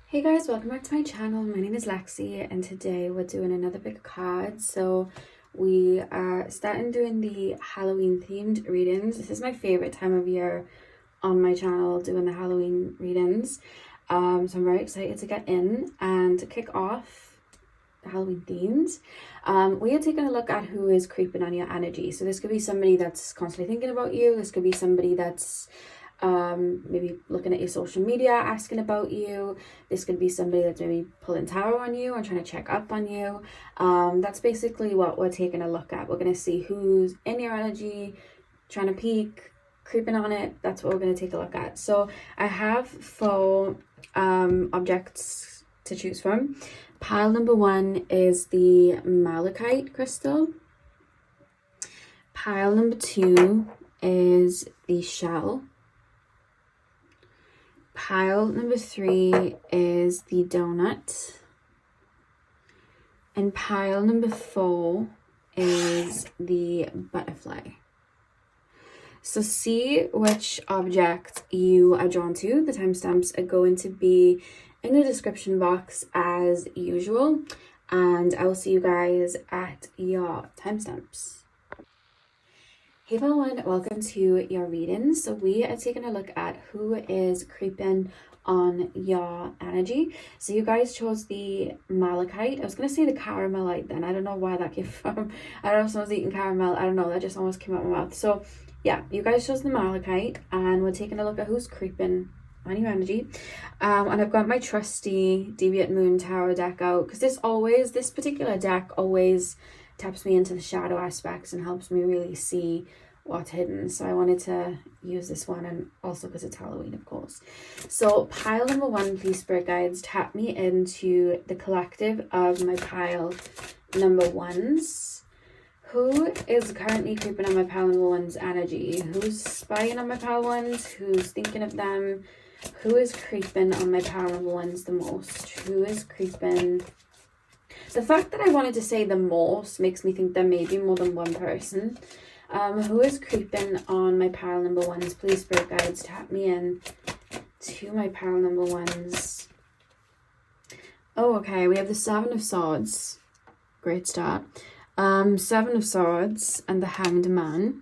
Hey guys, welcome back to my channel. My name is Lexi and today we're doing another big card. So we are starting doing the Halloween themed readings. This is my favorite time of year on my channel, doing the Halloween readings. So I'm very excited to get in and to kick off the Halloween themes. We are taking a look at who is creeping on your energy. So this could be somebody that's constantly thinking about you. This could be somebody that's maybe looking at your social media, asking about you. This could be somebody that's maybe pulling tarot on you and trying to check up on you. That's basically what we're taking a look at. We're going to see who's in your energy, trying to peek, creeping on it. That's what we're going to take a look at. So I have 4 objects to choose from. Pile number 1 is the malachite crystal. Pile number 2 is the shell. Pile number 3 is the donut. And pile number 4 is the butterfly. So see which object you are drawn to. The timestamps are going to be in the description box as usual. And I will see you guys at your timestamps. Hey everyone, welcome to your readings. So we are taking a look at who is creeping on your energy. So you guys chose the malachite. I was going to say the caramelite then. I don't know why that came from. I don't know if someone's eating caramel. I don't know. That just almost came out of my mouth. So yeah, you guys chose the malachite and we're taking a look at who's creeping on your energy. And I've got my trusty Deviant Moon Tarot deck out because this particular deck always taps me into the shadow aspects and helps me really see what's hidden. So I wanted to use this one, and also because it's Halloween, of course. So pile number 1, please, spirit guides, tap me into the collective of my pile number 1s. Who is currently creeping on my pile number 1's energy? Who's spying on my pile 1s? Who's thinking of them? Who is creeping on my pile number 1s the most? Who is creeping? The fact that I wanted to say the most makes me think there may be more than one person. Who is creeping on my pile number 1s? Please, spirit guides, tap me in to my pile number 1s. Oh, okay. We have the 7 of Swords. Great start. 7 of Swords and the Hanged Man.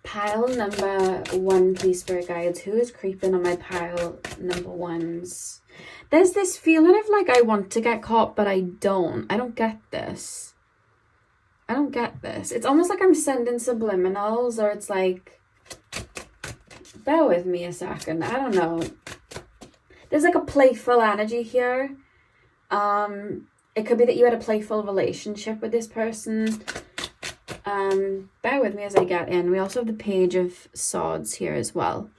Pile number 1, please, spirit guides. Who is creeping on my pile number 1s? There's this feeling of like I want to get caught, but I don't. I don't get this. I don't get this. It's almost like I'm sending subliminals, or it's like, bear with me a second. I don't know. There's like a playful energy here. It could be that you had a playful relationship with this person. Bear with me as I get in. We also have the Page of Swords here as well.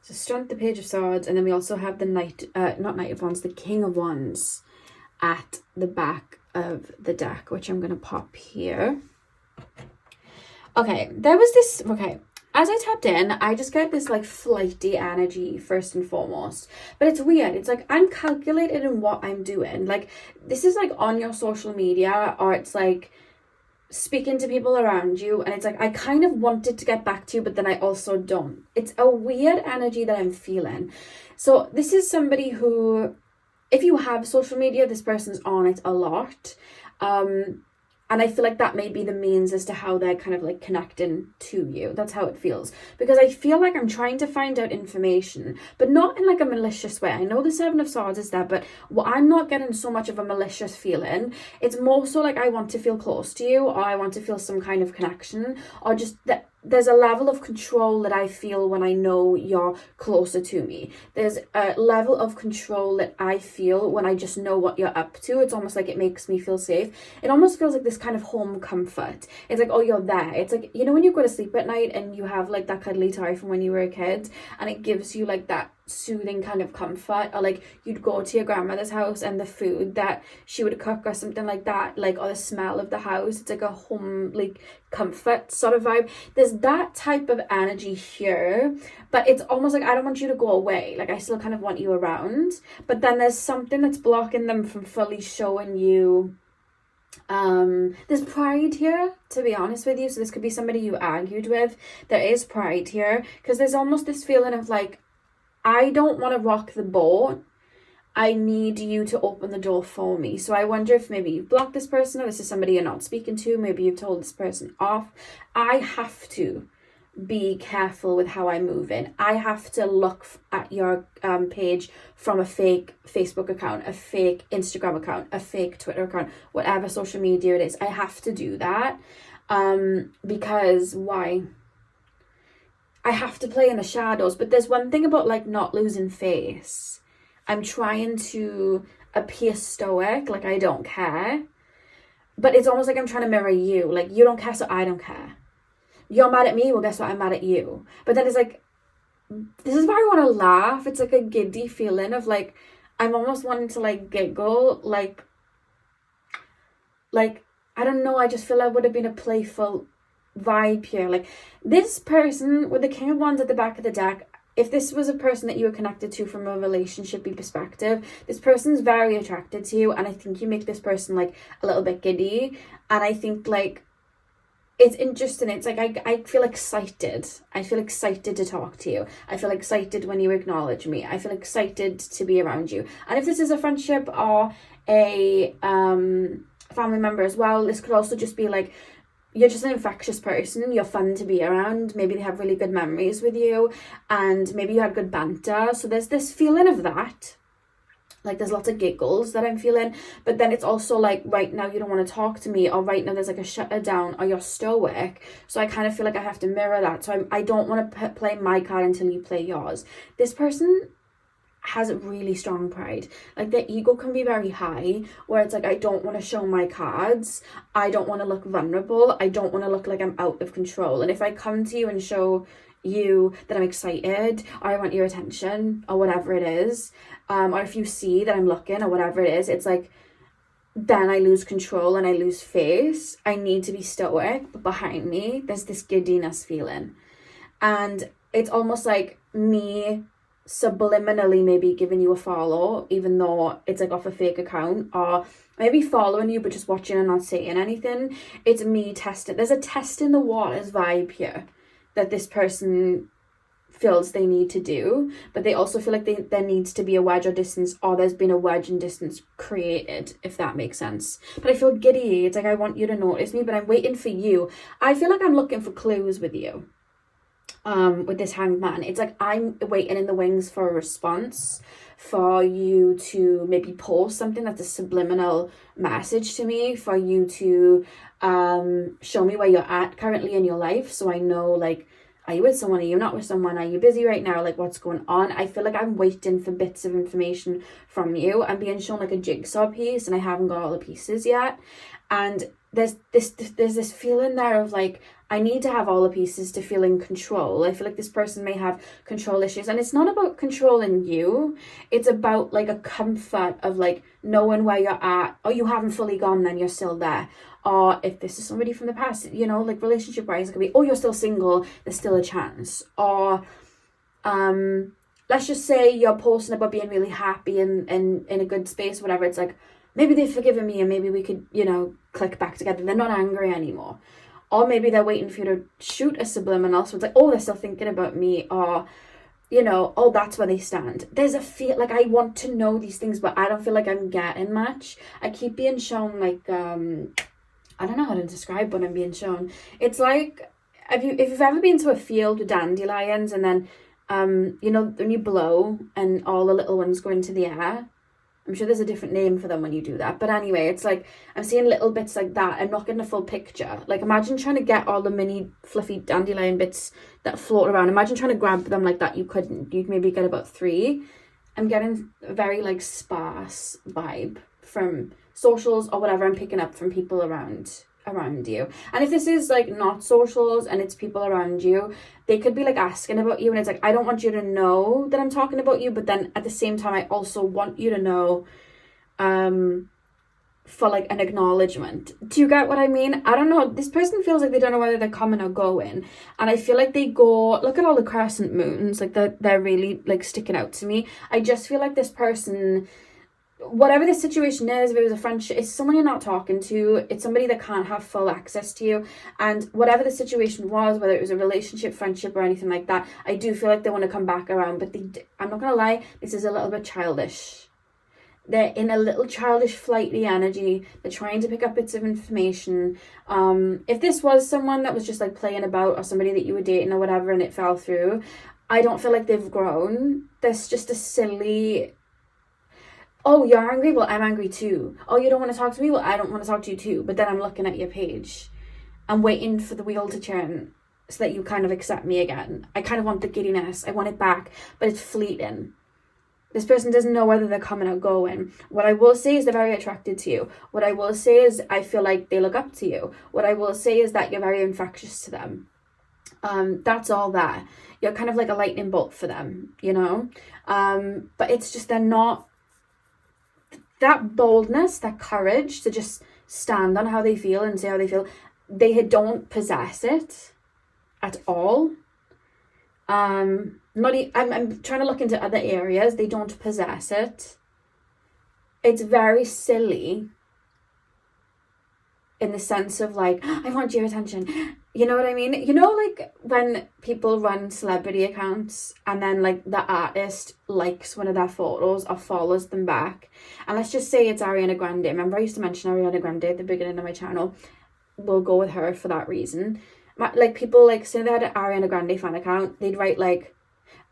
So Strength, the Page of Swords, and then we also have the not Knight of Wands, the King of Wands at the back of the deck, which I'm going to pop here. Okay, as I tapped in, I just get this like flighty energy first and foremost. But it's weird. It's like I'm calculated in what I'm doing. Like this is like on your social media, or it's like speaking to people around you, and it's like I kind of wanted to get back to you, but then I also don't. It's a weird energy that I'm feeling. So this is somebody who, if you have social media, this person's on it a lot. And I feel like that may be the means as to how they're kind of like connecting to you. That's how it feels. Because I feel like I'm trying to find out information, but not in like a malicious way. I know the 7 of Swords is there, but I'm not getting so much of a malicious feeling. It's more so like I want to feel close to you, or I want to feel some kind of connection, or just that there's a level of control that I feel when I know you're closer to me. There's a level of control that I feel when I just know what you're up to. It's almost like it makes me feel safe. It almost feels like this kind of home comfort. It's like, oh, you're there. It's like, you know, when you go to sleep at night and you have like that cuddly toy from when you were a kid, and it gives you like that soothing kind of comfort, or like you'd go to your grandmother's house and the food that she would cook or something like that, like, or the smell of the house, it's like a home like comfort sort of vibe. There's that type of energy here, but it's almost like I don't want you to go away. Like I still kind of want you around, but then there's something that's blocking them from fully showing you There's pride here, to be honest with you. So this could be somebody you argued with. There is pride here, because there's almost this feeling of like, I don't want to rock the boat. I need you to open the door for me. So I wonder if maybe you've blocked this person, or this is somebody you're not speaking to. Maybe you've told this person off. I have to be careful with how I move in. I have to look at your page from a fake Facebook account, a fake Instagram account, a fake Twitter account, whatever social media it is. I have to do that because why? I have to play in the shadows. But there's one thing about like not losing face. I'm trying to appear stoic, like I don't care, but it's almost like I'm trying to mirror you. Like, you don't care, so I don't care. You're mad at me, well, guess what? I'm mad at you. But then it's like, this is where I want to laugh. It's like a giddy feeling of like, I'm almost wanting to like giggle, like, I don't know, I just feel like would have been a playful vibe here. Like, this person with the King of Wands at the back of the deck, if this was a person that you were connected to from a relationship-y perspective, this person's very attracted to you, and I think you make this person like a little bit giddy, and I think like, it's interesting. It's like, I feel excited. I feel excited to talk to you. I feel excited when you acknowledge me. I feel excited to be around you. And if this is a friendship or a family member as well, this could also just be like, you're just an infectious person. You're fun to be around. Maybe they have really good memories with you, and maybe you had good banter. So there's this feeling of that. Like, there's lots of giggles that I'm feeling, but then it's also like, right now you don't want to talk to me, or right now there's like a shutter down, or you're stoic. So I kind of feel like I have to mirror that. So I don't want to play my card until you play yours. This person has really strong pride. Like, their ego can be very high, where it's like, I don't want to show my cards. I don't want to look vulnerable. I don't want to look like I'm out of control. And if I come to you and show you that I'm excited, or I want your attention, or whatever it is, or if you see that I'm looking, or whatever it is, it's like, then I lose control and I lose face. I need to be stoic, but behind me there's this giddiness feeling, and it's almost like me subliminally maybe giving you a follow, even though it's like off a fake account, or maybe following you but just watching and not saying anything. It's me testing. There's a test in the waters vibe here that this person feels they need to do, but they also feel like there needs to be a wedge or distance, or there's been a wedge and distance created, if that makes sense. But I feel giddy. It's like, I want you to notice me, but I'm waiting for you. I feel like I'm looking for clues with you. With this Hanged Man, it's like I'm waiting in the wings for a response, for you to maybe post something that's a subliminal message to me, for you to show me where you're at currently in your life, so I know, like, are you with someone, are you not with someone, are you busy right now, like, what's going on. I feel like I'm waiting for bits of information from you. I'm being shown like a jigsaw piece, and I haven't got all the pieces yet, and there's this feeling there of like, I need to have all the pieces to feel in control. I feel like this person may have control issues, and it's not about controlling you. It's about like a comfort of like knowing where you're at, or you haven't fully gone, then you're still there. Or if this is somebody from the past, you know, like relationship wise, it could be, oh, you're still single, there's still a chance. Or let's just say you're posting about being really happy and in a good space, whatever. It's like, maybe they've forgiven me, and maybe we could, you know, click back together. They're not angry anymore. Or maybe they're waiting for you to shoot a subliminal, so it's like, oh, they're still thinking about me, or, you know, oh, that's where they stand. There's a feel, like, I want to know these things, but I don't feel like I'm getting much. I keep being shown, like, I don't know how to describe what I'm being shown. It's like, if you've ever been to a field with dandelions, and then, you know, when you blow, and all the little ones go into the air, I'm sure there's a different name for them when you do that. But anyway, it's like, I'm seeing little bits like that. I'm not getting a full picture. Like, imagine trying to get all the mini fluffy dandelion bits that float around. Imagine trying to grab them like that. You couldn't. You'd maybe get about 3. I'm getting a very like sparse vibe from socials or whatever I'm picking up from people around you. And if this is like not socials and it's people around you, they could be like asking about you, and it's like, I don't want you to know that I'm talking about you, but then at the same time I also want you to know for like an acknowledgement. Do you get what I mean? I don't know, this person feels like they don't know whether they're coming or going, and I feel like they go, look at all the crescent moons, like they're really like sticking out to me. I just feel like this person whatever the situation is, if it was a friendship, it's someone you're not talking to, it's somebody that can't have full access to you, and whatever the situation was, whether it was a relationship, friendship, or anything like that, I do feel like they want to come back around, but I'm not gonna lie, this is a little bit childish. They're in a little childish, flighty energy. They're trying to pick up bits of information. If this was someone that was just like playing about, or somebody that you were dating or whatever, and it fell through, I don't feel like they've grown. There's just a silly, oh, you're angry? Well, I'm angry too. Oh, you don't want to talk to me? Well, I don't want to talk to you too. But then I'm looking at your page. I'm waiting for the wheel to turn so that you kind of accept me again. I kind of want the giddiness. I want it back, but it's fleeting. This person doesn't know whether they're coming or going. What I will say is they're very attracted to you. What I will say is I feel like they look up to you. What I will say is that you're very infectious to them. That's all that. You're kind of like a lightning bolt for them, you know? But it's just they're not... That boldness, that courage to just stand on how they feel and say how they feel, they don't possess it at all. I'm trying to look into other areas. They don't possess it. It's very silly in the sense of like, I want your attention. You know what I mean? You know, like when people run celebrity accounts and then like the artist likes one of their photos or follows them back. And let's just say it's Ariana Grande. Remember I used to mention Ariana Grande at the beginning of my channel. We'll go with her for that reason. Like people like say they had an Ariana Grande fan account, they'd write like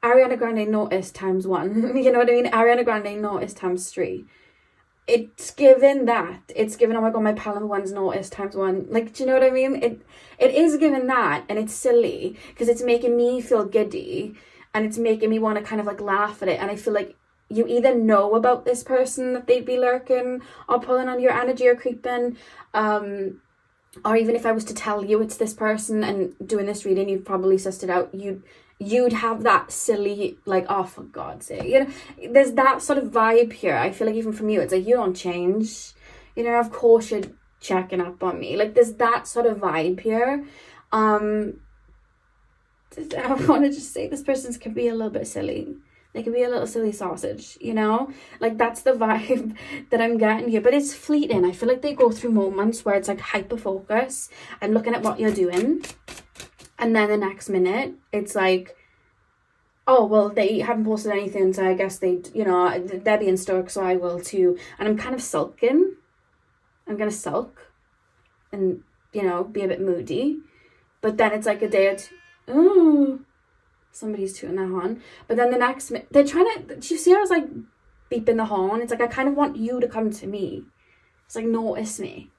Ariana Grande noticed ×1. You know what I mean? Ariana Grande noticed ×3. It's given that. It's given, oh my god, my pal number one's noticed ×1. Like, do you know what I mean? It is given that, and it's silly because it's making me feel giddy and it's making me want to kind of like laugh at it. And I feel like you either know about this person that they'd be lurking or pulling on your energy or creeping, or even if I was to tell you it's this person and doing this reading, you've probably sussed it out. You'd have that silly, like, oh, for God's sake. You know, there's that sort of vibe here. I feel like even from you, it's like, you don't change. You know, of course you're checking up on me. Like, there's that sort of vibe here. I want to just say this person can be a little bit silly. They can be a little silly sausage, you know? Like, that's the vibe that I'm getting here. But it's fleeting. I feel like they go through moments where it's like hyper-focus. I'm looking at what you're doing. And then the next minute, it's like, oh, well, they haven't posted anything, so I guess they, you know, they're being stuck, so I will too. And I'm kind of sulking. I'm going to sulk and, you know, be a bit moody. But then it's like a day or two, oh, somebody's tooting their horn. But then the next minute, they're trying to, do you see how I was like beeping the horn? It's like, I kind of want you to come to me. It's like, notice me.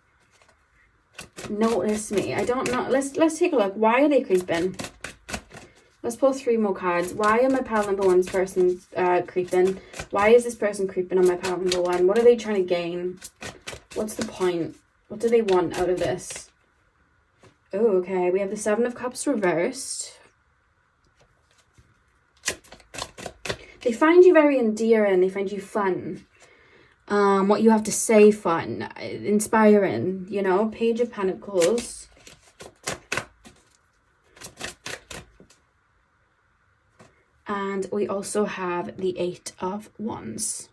Notice me. I don't know. Let's take a look. Why are they creeping? Let's pull 3 more cards. Why are my pal number one's person creeping? Why is this person creeping on my pal number one? What are they trying to gain? What's the point? What do they want out of this? Oh, okay. We have the 7 of Cups reversed. They find you very endearing. They find you fun. What you have to say fun, inspiring, you know, Page of Pentacles. And we also have the 8 of Wands.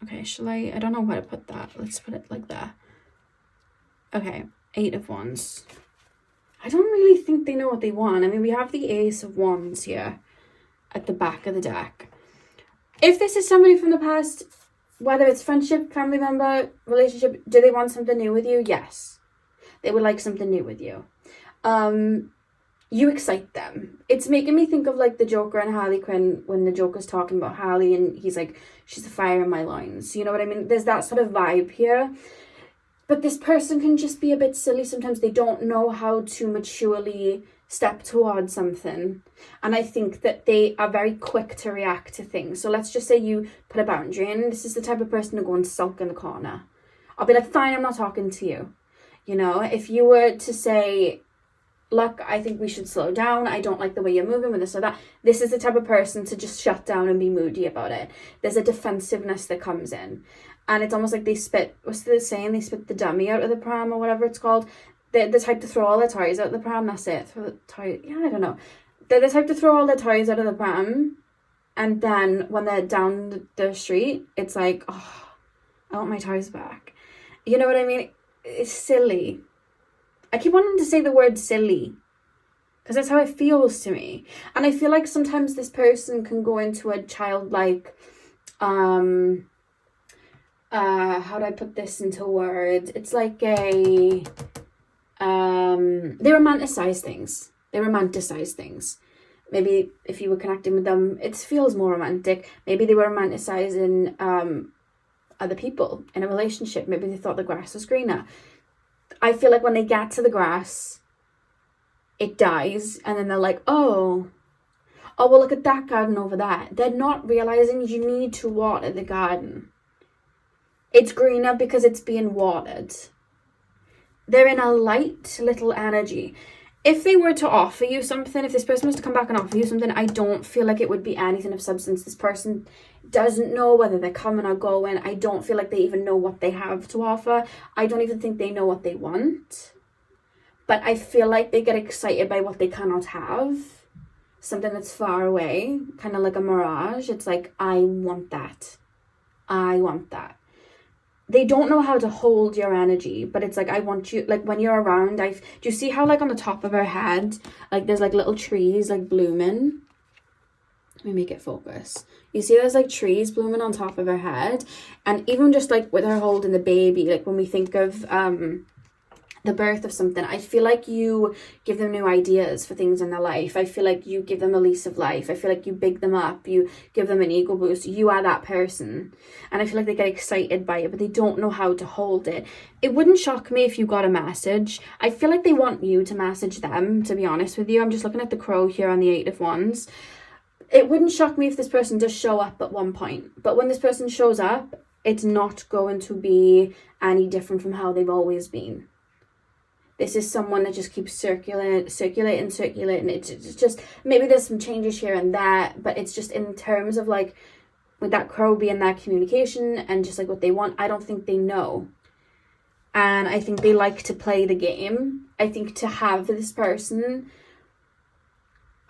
Okay, I don't know where to put that. Let's put it like that. Okay, 8 of Wands. I don't really think they know what they want. I mean, we have the Ace of Wands here at the back of the deck. If this is somebody from the past, whether it's friendship, family member, relationship, do they want something new with you? Yes. They would like something new with you. You excite them. It's making me think of like the Joker and Harley Quinn when the Joker's talking about Harley and he's like, she's the fire in my loins. You know what I mean? There's that sort of vibe here. But this person can just be a bit silly. Sometimes they don't know how to maturely step towards something. And I think that they are very quick to react to things. So let's just say you put a boundary in. This is the type of person to go and sulk in the corner. I'll be like, fine, I'm not talking to you. You know, if you were to say, look, I think we should slow down. I don't like the way you're moving with this or that. This is the type of person to just shut down and be moody about it. There's a defensiveness that comes in. And it's almost like they spit, what's the saying? They spit the dummy out of the pram or whatever it's called. They're the type to throw all their toys out of the pram. That's it. Throw the toy. Yeah, I don't know. They're the type to throw all their toys out of the pram. And then when they're down the street, it's like, oh, I want my toys back. You know what I mean? It's silly. I keep wanting to say the word silly, because that's how it feels to me. And I feel like sometimes this person can go into a childlike, how do I put this into words? It's like they romanticize things. Maybe if you were connecting with them, it feels more romantic. Maybe they were romanticizing other people in a relationship. Maybe they thought the grass was greener. I feel like when they get to the grass, it dies, and then they're like, oh, well, look at that garden over there. They're not realizing you need to water the garden. It's greener because it's being watered. They're in a light little energy. If they were to offer you something, if this person was to come back and offer you something, I don't feel like it would be anything of substance. This person doesn't know whether they're coming or going. I don't feel like they even know what they have to offer. I don't even think they know what they want. But I feel like they get excited by what they cannot have. Something that's far away, kind of like a mirage. It's like, I want that. They don't know how to hold your energy, but it's like, I want you, like when you're around, do you see how like on the top of her head, like there's like little trees like blooming? Let me make it focus. You see there's like trees blooming on top of her head, and even just like with her holding the baby, like when we think of the birth of something, I feel like you give them new ideas for things in their life. I feel like you give them a lease of life. I feel like you big them up, you give them an ego boost. You are that person, and I feel like they get excited by it, but they don't know how to hold it. It wouldn't shock me if you got a message. I feel like they want you to message them, to be honest with you. I'm just looking at the crow here on the 8 of Wands. It wouldn't shock me if this person does show up at one point, but when this person shows up, it's not going to be any different from how they've always been. This is someone that just keeps circulating. It's just, maybe there's some changes here and there, but it's just in terms of like, with that crow being that communication and just like what they want, I don't think they know. And I think they like to play the game. I think to have this person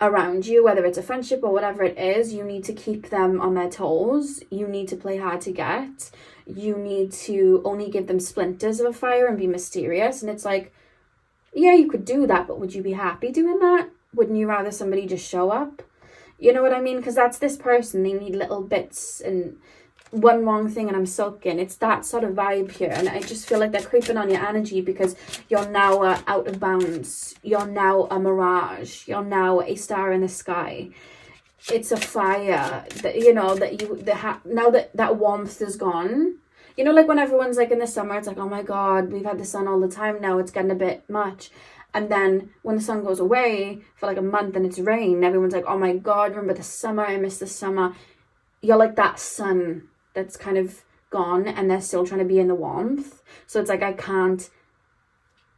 around you, whether it's a friendship or whatever it is, you need to keep them on their toes. You need to play hard to get. You need to only give them splinters of a fire and be mysterious. And it's like, yeah, you could do that, but would you be happy doing that? Wouldn't you rather somebody just show up? You know what I mean? Because that's this person. They need little bits and one wrong thing and I'm sulking. It's that sort of vibe here. And I just feel like they're creeping on your energy because you're now out of bounds. You're now a mirage. You're now a star in the sky. It's a fire that, you know, now that warmth is gone. You know, like when everyone's like in the summer, it's like, oh my God, we've had the sun all the time now. It's getting a bit much. And then when the sun goes away for like a month and it's rain, everyone's like, oh my God, remember the summer? I miss the summer. You're like that sun that's kind of gone and they're still trying to be in the warmth. So it's like, I can't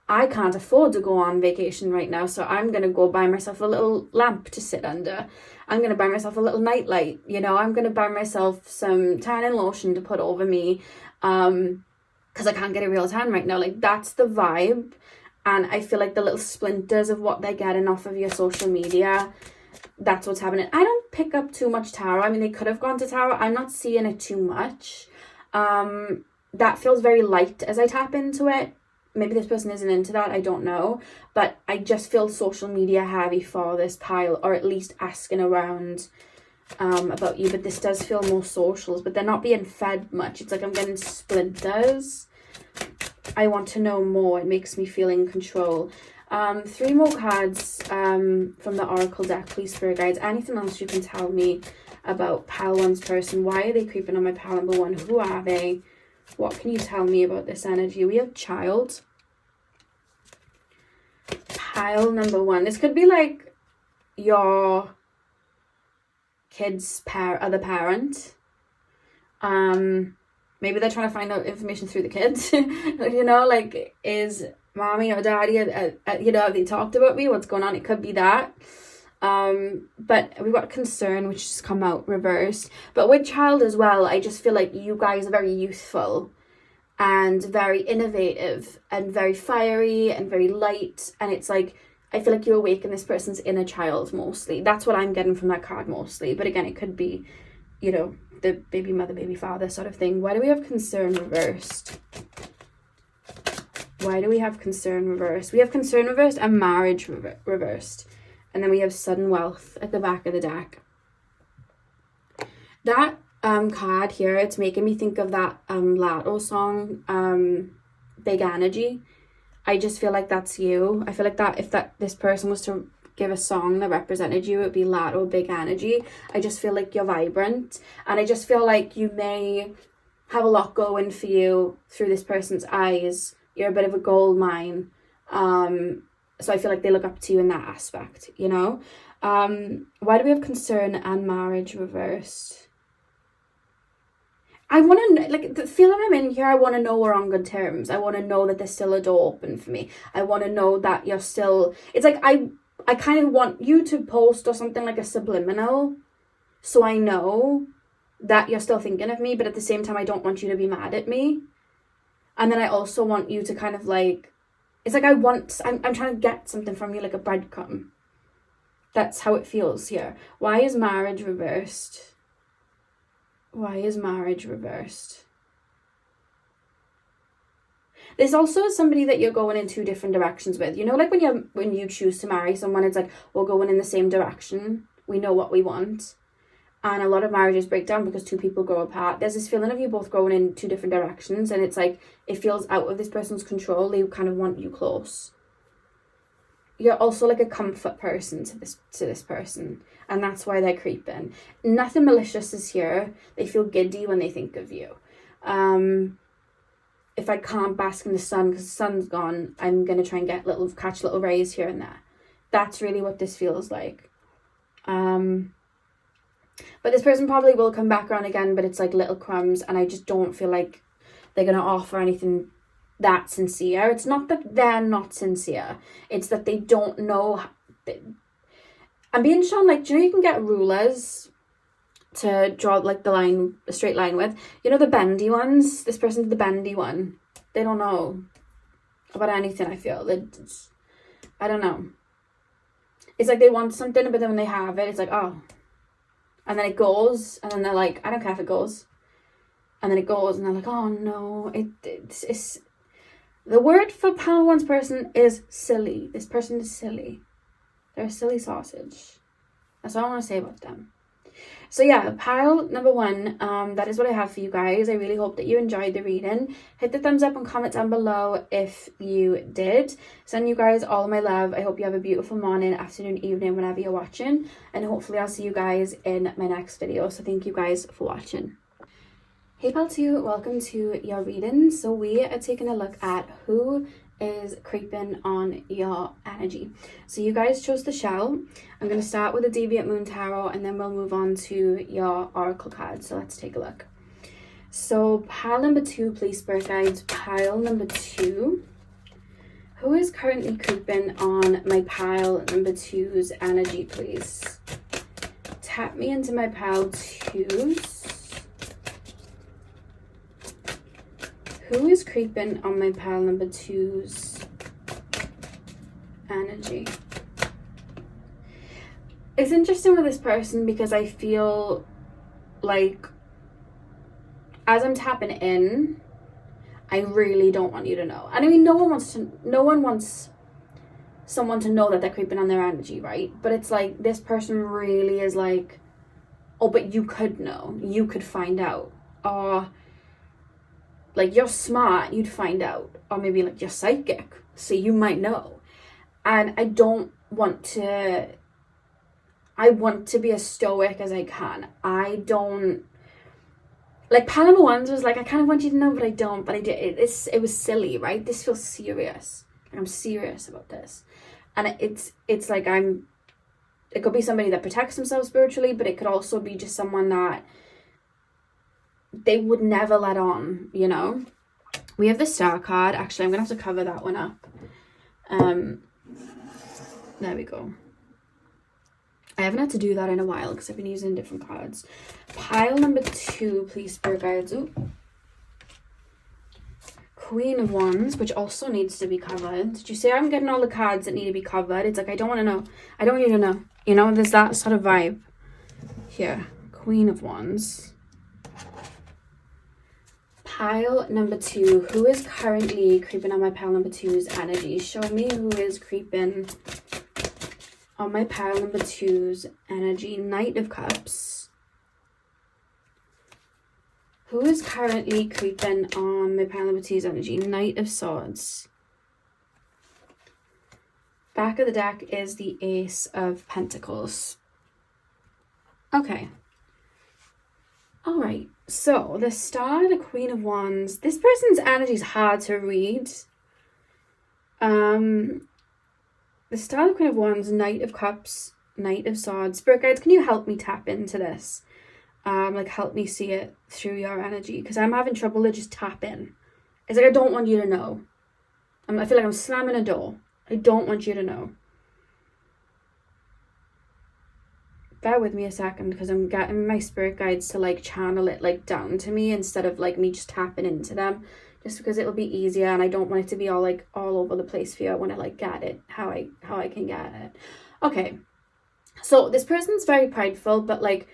afford to go on vacation right now. So I'm going to go buy myself a little lamp to sit under. I'm going to buy myself a little nightlight. You know, I'm going to buy myself some tanning lotion to put over me. Because I can't get a real tan right now. Like, that's the vibe. And I feel like the little splinters of what they're getting off of your social media, that's what's happening. I don't pick up too much tarot. I mean, they could have gone to tarot. I'm not seeing it too much. That feels very light as I tap into it. Maybe this person isn't into that, I don't know. But I just feel social media heavy for this pile, or at least asking around about you. But this does feel more socials, but they're not being fed much. It's like I'm getting splinters. I want to know more. It makes me feel in control. 3 more cards from the Oracle deck, please, Spirit Guides. Anything else you can tell me about pile 1's person? Why are they creeping on my pile number 1? Who are they? What can you tell me about this energy? We have child. Pile number 1. This could be like your kid's other parent. Maybe they're trying to find out information through the kids. You know, like, is mommy or daddy, you know, have they talked about me? What's going on? It could be that. But we've got concern, which has come out reversed. But with child as well, I just feel like you guys are very youthful and very innovative and very fiery and very light. And it's like, I feel like you awaken this person's inner child mostly. That's what I'm getting from that card mostly. But again, it could be you know, the baby mother, baby father sort of thing. Why do we have concern reversed? Why do we have concern reversed? We have concern reversed and marriage reversed. And then we have sudden wealth at the back of the deck. That card here, it's making me think of that Lato song, Big Energy. I just feel like that's you. I feel like that if this person was to give a song that represented you, it would be Lato, Big Energy. I just feel like you're vibrant. And I just feel like you may have a lot going for you through this person's eyes. You're a bit of a gold mine. So I feel like they look up to you in that aspect, you know? Why do we have concern and marriage reversed? I want to, like, the feeling I'm in here, I want to know we're on good terms. I want to know that there's still a door open for me. I want to know that you're still, it's like, I kind of want you to post or something like a subliminal, so I know that you're still thinking of me, but at the same time, I don't want you to be mad at me. And then I also want you to kind of like, it's like I'm trying to get something from you, like a breadcrumb. That's how it feels here. Why is marriage reversed? Why is marriage reversed? There's also somebody that you're going in two different directions with. You know, like when you choose to marry someone, it's like, we're going in the same direction. We know what we want. And a lot of marriages break down because two people grow apart. There's this feeling of you both growing in two different directions, and it's like, it feels out of this person's control. They kind of want you close. You're also like a comfort person to this person, and that's why they're creeping. Nothing malicious is here. They feel giddy when they think of you. If I can't bask in the sun because the sun's gone, I'm gonna try and catch little rays here and there. That's really what this feels like. But this person probably will come back around again, but it's like little crumbs, and I just don't feel like they're gonna offer anything that sincere. It's not that they're not sincere, it's that they don't know. I'm being shown, like, do you know you can get rulers to draw like a straight line with, you know, the bendy ones? This person's the bendy one. They don't know about anything. I feel I don't know, it's like they want something, but then when they have it, it's like, oh, and then it goes, and then they're like, I don't care if it goes, and then it goes, and they're like, oh no, it's the word for pile one's person is silly. This person is silly. They're a silly sausage. That's all I want to say about them. So yeah, pile number one, that is what I have for you guys. I really hope that you enjoyed the reading. Hit the thumbs up and comment down below if you did. Send you guys all my love. I hope you have a beautiful morning, afternoon, evening, whenever you're watching. And hopefully I'll see you guys in my next video. So thank you guys for watching. Hey pal 2, welcome to your reading. So we are taking a look at who is creeping on your energy. So you guys chose the shell. I'm going to start with the Deviant Moon Tarot, and then we'll move on to your oracle cards. So let's take a look. So pile number 2, please, spirit guides. Pile number 2. Who is currently creeping on my pile number 2's energy, please? Tap me into my pile 2's. Who is creeping on my pile number 2's energy? It's interesting with this person because I feel like as I'm tapping in, I really don't want you to know. And I mean, no one wants someone to know that they're creeping on their energy, right? But it's like this person really is like, oh, but you could know. You could find out. Or like, you're smart, you'd find out. Or maybe like you're psychic, so you might know. And I want to be as stoic as I can. I don't, like, pile number 1 was like, I kind of want you to know, but I don't, but I did. It was silly, right? This feels serious. I'm serious about this. And it's like it could be somebody that protects themselves spiritually, but it could also be just someone that they would never let on, you know? We have the Star card. Actually, I'm going to have to cover that one up. There we go. I haven't had to do that in a while because I've been using different cards. Pile number 2, please, spirit guides. Ooh. Queen of Wands, which also needs to be covered. Did you say I'm getting all the cards that need to be covered? It's like, I don't want to know. I don't want you to know. You know, there's that sort of vibe here. Queen of Wands. Pile number 2. Who is currently creeping on my pile number 2's energy? Show me who is creeping on my pile number 2's energy. Knight of Cups. Who is currently creeping on my pile number 2's energy? Knight of Swords. Back of the deck is the Ace of Pentacles. Okay. Alright, so the Star, the Queen of Wands. This person's energy is hard to read. The Star, the Queen of Wands, Knight of Cups, Knight of Swords. Spirit guides, can you help me tap into this? Like help me see it through your energy, because I'm having trouble to just tap in. It's like I don't want you to know. I feel like I'm slamming a door. I don't want you to know. Bear with me a second, because I'm getting my spirit guides to like channel it like down to me instead of like me just tapping into them, just because it'll be easier, and I don't want it to be all like all over the place for you. I want to like get it how I can get it. Okay, so this person's very prideful, but like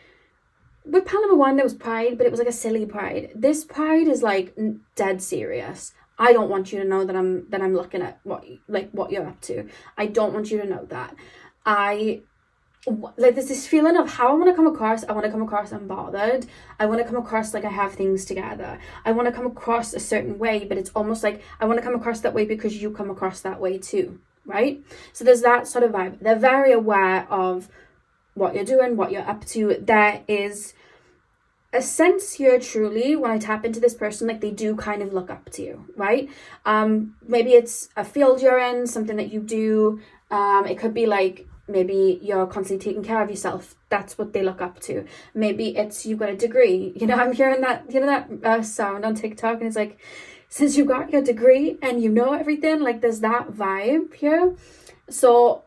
with pile number 1 there was pride, but it was like a silly pride. This pride is like dead serious. I don't want you to know that I'm looking at what you're up to. I don't want you to know that. Like there's this feeling of how I want to come across. I want to come across unbothered. I want to come across like I have things together. I want to come across a certain way, but it's almost like I want to come across that way because you come across that way too, right? So there's that sort of vibe. They're very aware of what you're doing, what you're up to. There is a sense here truly when I tap into this person, like they do kind of look up to you, right? Maybe it's a field you're in, something that you do. It could be like maybe you're constantly taking care of yourself. That's what they look up to. Maybe it's you've got a degree. You know, I'm hearing that, you know, that sound on TikTok, and it's like, since you got your degree and you know everything, like there's that vibe here. So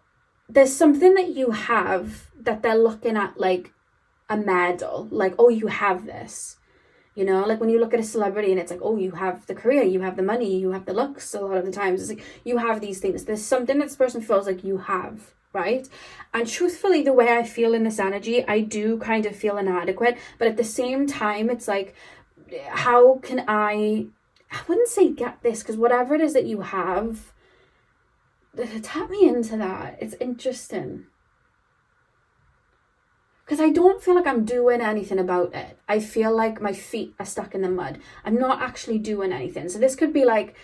there's something that you have that they're looking at like a medal, like, oh, you have this. You know, like when you look at a celebrity and it's like, oh, you have the career, you have the money, you have the looks. A lot of the times it's like you have these things. There's something that this person feels like you have, right? And truthfully, the way I feel in this energy, I do kind of feel inadequate, but at the same time, it's like, how can I wouldn't say get this, because whatever it is that you have, tap me into that. It's interesting. Because I don't feel like I'm doing anything about it. I feel like my feet are stuck in the mud. I'm not actually doing anything. So this could be like,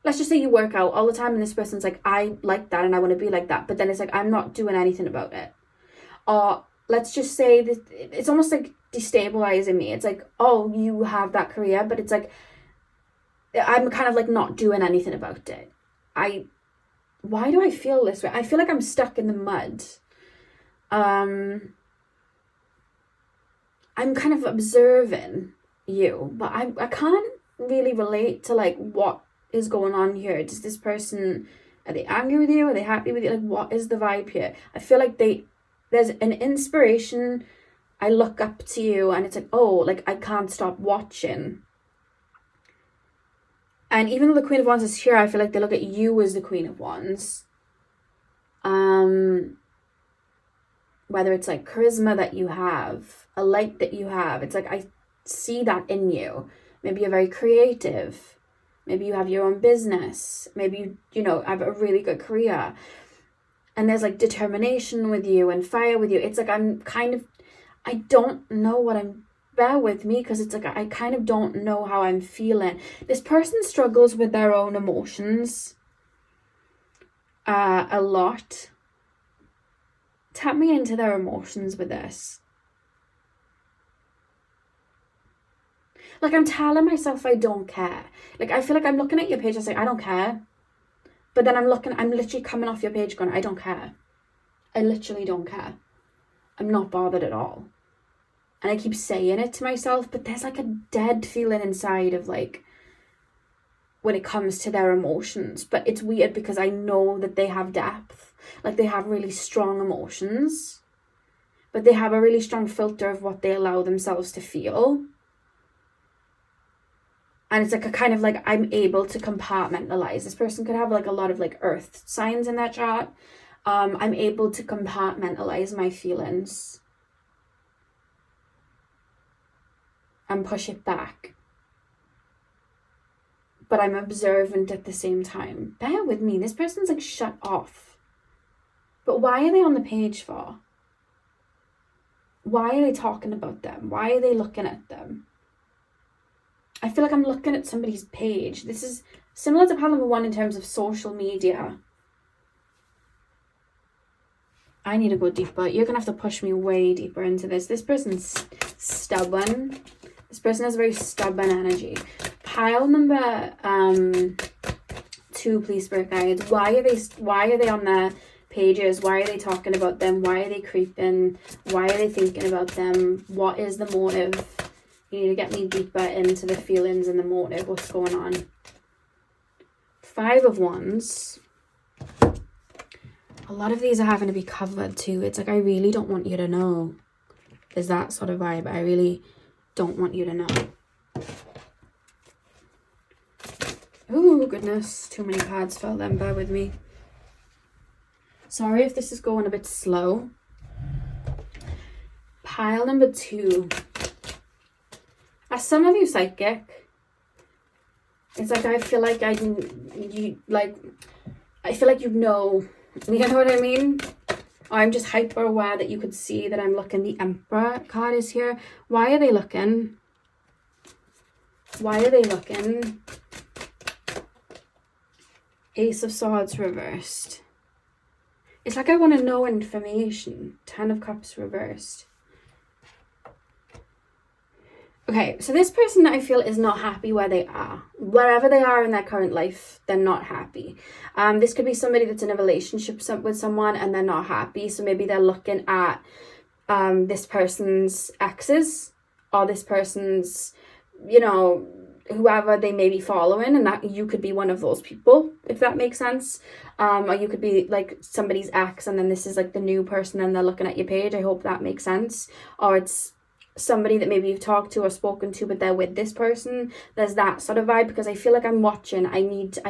let's just say you work out all the time and this person's like, I like that and I want to be like that. But then it's like, I'm not doing anything about it. Or let's just say that it's almost like destabilizing me. It's like, oh, you have that career. But it's like, I'm kind of like not doing anything about it. Why do I feel this way? I feel like I'm stuck in the mud. I'm kind of observing you, but I can't really relate to like what is going on here. Does this person, are they angry with you? Are they happy with you? Like, what is the vibe here? I feel like there's an inspiration. I look up to you and it's like, oh, like I can't stop watching. And even though the Queen of Wands is here, I feel like they look at you as the Queen of Wands. Whether it's like charisma that you have, a light that you have, it's like I see that in you. Maybe you're very creative. Maybe you have your own business. Maybe you know, have a really good career. And there's like determination with you and fire with you. It's like I don't know what I'm, bear with me, because it's like I kind of don't know how I'm feeling. This person struggles with their own emotions a lot. Tap me into their emotions with this. Like I'm telling myself I don't care. Like I feel like I'm looking at your page, I say I don't care. But then I'm literally coming off your page going, I don't care. I literally don't care. I'm not bothered at all. And I keep saying it to myself, but there's like a dead feeling inside of like, when it comes to their emotions. But it's weird because I know that they have depth. Like they have really strong emotions, but they have a really strong filter of what they allow themselves to feel. And it's like a kind of like, I'm able to compartmentalize. This person could have like a lot of like earth signs in that chart. I'm able to compartmentalize my feelings. and push it back. But I'm observant at the same time. Bear with me. This person's like shut off. But why are they on the page for? Why are they talking about them? Why are they looking at them? I feel like I'm looking at somebody's page. This is similar to pile number 1 in terms of social media. I need to go deeper. You're going to have to push me way deeper into this. This person's stubborn. This person has very stubborn energy. Pile number 2, please, spirit guides. Why are they on their pages? Why are they talking about them? Why are they creeping? Why are they thinking about them? What is the motive? You need to get me deeper into the feelings and the motive. What's going on? 5 of Wands. A lot of these are having to be covered too. It's like, I really don't want you to know. There's that sort of vibe. I really don't want you to know. Oh, goodness. Too many cards fell then. Bear with me. Sorry if this is going a bit slow. Pile number 2. Are some of you psychic? It's like, I feel like I feel like you know. You know what I mean? I'm just hyper aware that you could see that I'm looking. The Emperor card is here. Why are they looking? Why are they looking? Ace of Swords reversed. It's like I want to know information. 10 of Cups reversed. Okay, so this person I feel is not happy where they are. Wherever they are in their current life, they're not happy. This could be somebody that's in a relationship with someone and they're not happy. So maybe they're looking at this person's exes or this person's, you know, whoever they may be following, and that you could be one of those people, if that makes sense. Or you could be like somebody's ex and then this is like the new person and they're looking at your page. I hope that makes sense. Or it's somebody that maybe you've talked to or spoken to, but they're with this person. There's that sort of vibe, because I feel like I'm watching. I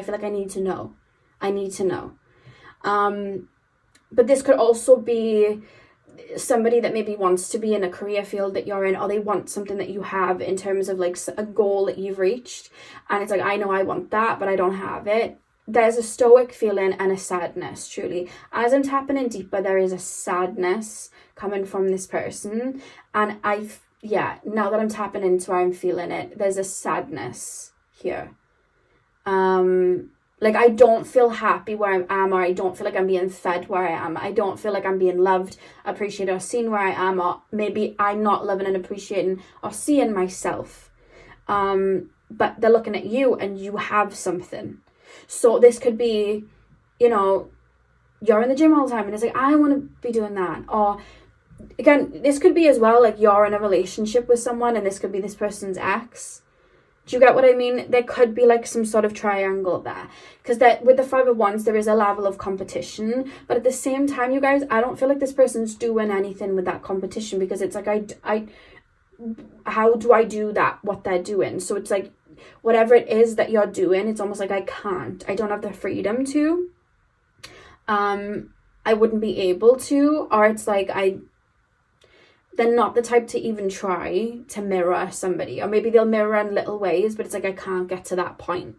feel like I need to know. I need to know. But this could also be somebody that maybe wants to be in a career field that you're in, or they want something that you have in terms of like a goal that you've reached, and it's like, I know I want that, but I don't have it. There's a stoic feeling and a sadness, truly. As I'm tapping in deeper, there is a sadness coming from this person, and now that I'm tapping into where I'm feeling it, there's a sadness here. Like, I don't feel happy where I am, or I don't feel like I'm being fed where I am. I don't feel like I'm being loved, appreciated, or seen where I am, or maybe I'm not loving and appreciating or seeing myself. But they're looking at you and you have something. So this could be, you know, you're in the gym all the time and it's like, I want to be doing that. Or again, this could be as well, like you're in a relationship with someone and this could be this person's ex. Do you get what I mean? There could be like some sort of triangle there, because that with the 5 of Wands there is a level of competition, but at the same time, you guys, I don't feel like this person's doing anything with that competition, because it's like, I how do I do that, what they're doing? So it's like, whatever it is that you're doing, it's almost like I don't have the freedom to, I wouldn't be able to, or it's like they're not the type to even try to mirror somebody, or maybe they'll mirror in little ways, but it's like, I can't get to that point.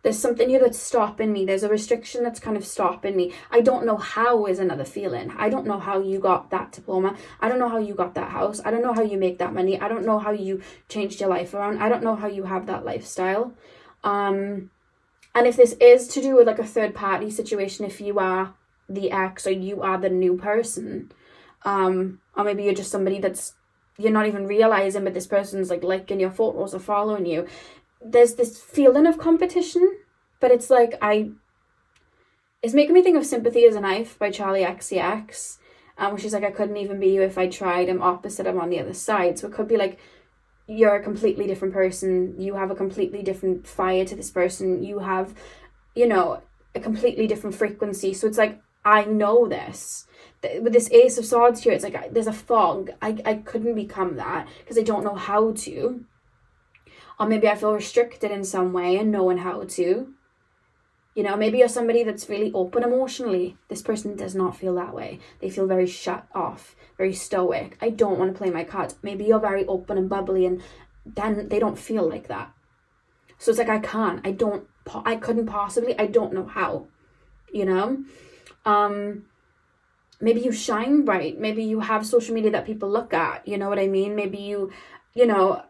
There's something here that's stopping me. There's a restriction that's kind of stopping me. I don't know how is another feeling. I don't know how you got that diploma. I don't know how you got that house. I don't know how you make that money. I don't know how you changed your life around. I don't know how you have that lifestyle. And if this is to do with like a third party situation, if you are the ex or you are the new person, or maybe you're just somebody that's, you're not even realizing, but this person's like liking your photos or following you. There's this feeling of competition, but it's like, it's making me think of Sympathy is a Knife by Charlie XCX, where she's like, I couldn't even be you if I tried. I'm opposite, I'm on the other side. So it could be like, you're a completely different person. You have a completely different fire to this person. You have, you know, a completely different frequency. So it's like, I know this. With this Ace of Swords here, it's like there's a fog. I couldn't become that because I don't know how to. Or maybe I feel restricted in some way and knowing how to. You know, maybe you're somebody that's really open emotionally. This person does not feel that way. They feel very shut off, very stoic. I don't want to play my cards. Maybe you're very open and bubbly and then they don't feel like that. So it's like, I couldn't possibly, I don't know how, you know? Maybe you shine bright. Maybe you have social media that people look at, you know what I mean? Maybe you know,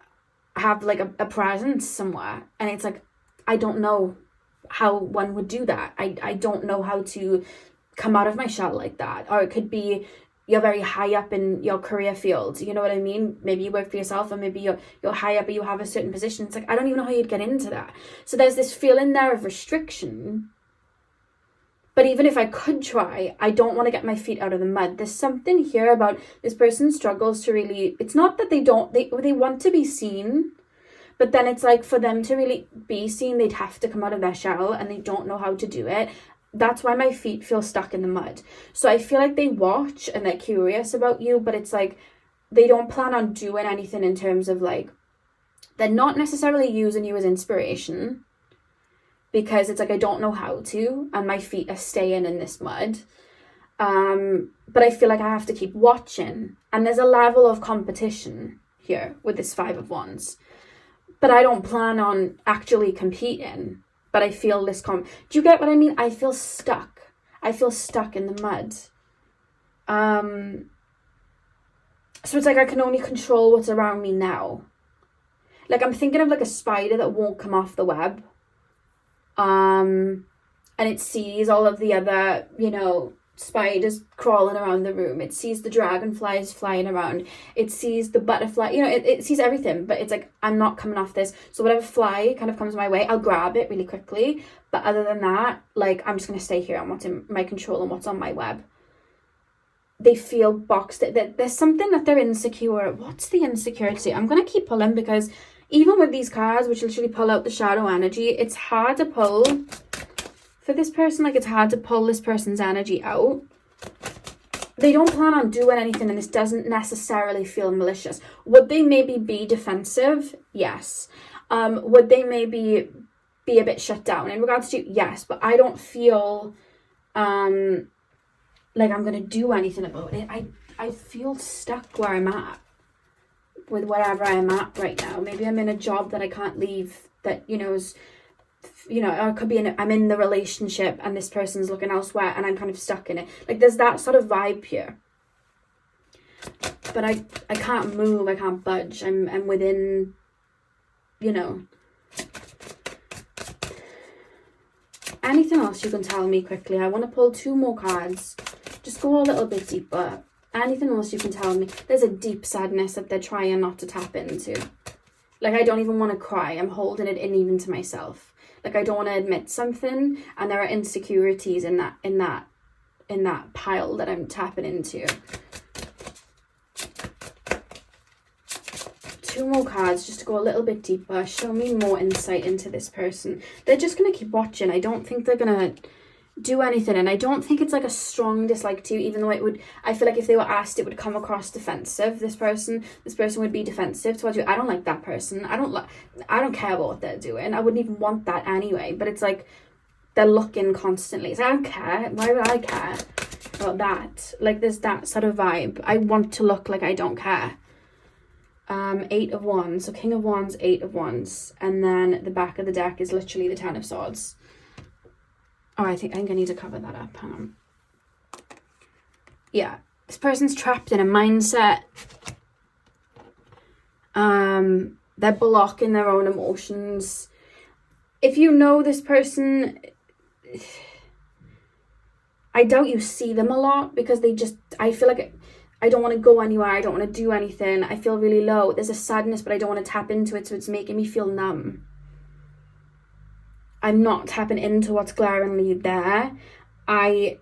have like a presence somewhere, and it's like, I don't know how one would do that. I don't know how to come out of my shell like that. Or it could be you're very high up in your career field, you know what I mean? Maybe you work for yourself, or maybe you're high up, but you have a certain position. It's like, I don't even know how you'd get into that. So there's this feeling there of restriction. But even if I could try, I don't want to get my feet out of the mud. There's something here about this person struggles to really, it's not that they want to be seen, but then it's like, for them to really be seen, they'd have to come out of their shell, and they don't know how to do it. That's why my feet feel stuck in the mud. So I feel like they watch and they're curious about you, but it's like, they don't plan on doing anything in terms of like, they're not necessarily using you as inspiration, because it's like, I don't know how to, and my feet are staying in this mud. But I feel like I have to keep watching. And there's a level of competition here with this Five of Wands. But I don't plan on actually competing. But I feel this do you get what I mean? I feel stuck. I feel stuck in the mud. So it's like, I can only control what's around me now. Like, I'm thinking of like a spider that won't come off the web. And it sees all of the other, you know, spiders crawling around the room. It sees the dragonflies flying around. It sees the butterfly, you know, it sees everything. But it's like, I'm not coming off this. So whatever fly kind of comes my way, I'll grab it really quickly. But other than that, like, I'm just going to stay here on what's in my control and what's on my web. They feel boxed. There's something that they're insecure. What's the insecurity? I'm going to keep pulling, because even with these cards, which literally pull out the shadow energy, it's hard to pull for this person. Like, it's hard to pull this person's energy out. They don't plan on doing anything, and this doesn't necessarily feel malicious. Would they maybe be defensive? Yes. Would they maybe be a bit shut down in regards to? Yes, but I don't feel like I'm going to do anything about it. I feel stuck where I'm at, with wherever I'm at right now. Maybe I'm in a job that I can't leave, that, you know, is, you know, or it could be I'm in the relationship and this person's looking elsewhere and I'm kind of stuck in it. Like, there's that sort of vibe here. But I can't move, I can't budge. I'm within, you know. Anything else you can tell me quickly? I want to pull 2 more cards. Just go a little bit deeper. Anything else you can tell me? There's a deep sadness that they're trying not to tap into. Like, I don't even want to cry. I'm holding it in even to myself. Like, I don't want to admit something, and there are insecurities in that pile that I'm tapping into. 2 more cards just to go a little bit deeper. Show me more insight into this person. They're just going to keep watching. I don't think they're going to do anything, and I don't think it's like a strong dislike to you, even though it would, I feel like if they were asked, it would come across defensive. This person would be defensive towards you. I don't like that person. I don't care about what they're doing. I wouldn't even want that anyway. But it's like, they're looking constantly. It's like, I don't care. Why would I care about that? Like, there's that sort of vibe. I want to look like I don't care. 8 of Wands. So King of Wands, 8 of Wands, and then the back of the deck is literally the 10 of Swords. Oh, I think I need to cover that up. Hang on. Yeah, this person's trapped in a mindset. They're blocking their own emotions. If you know this person, I doubt you see them a lot, because I feel like I don't want to go anywhere. I don't want to do anything. I feel really low. There's a sadness, but I don't want to tap into it, so it's making me feel numb. I'm not tapping into what's glaringly there. I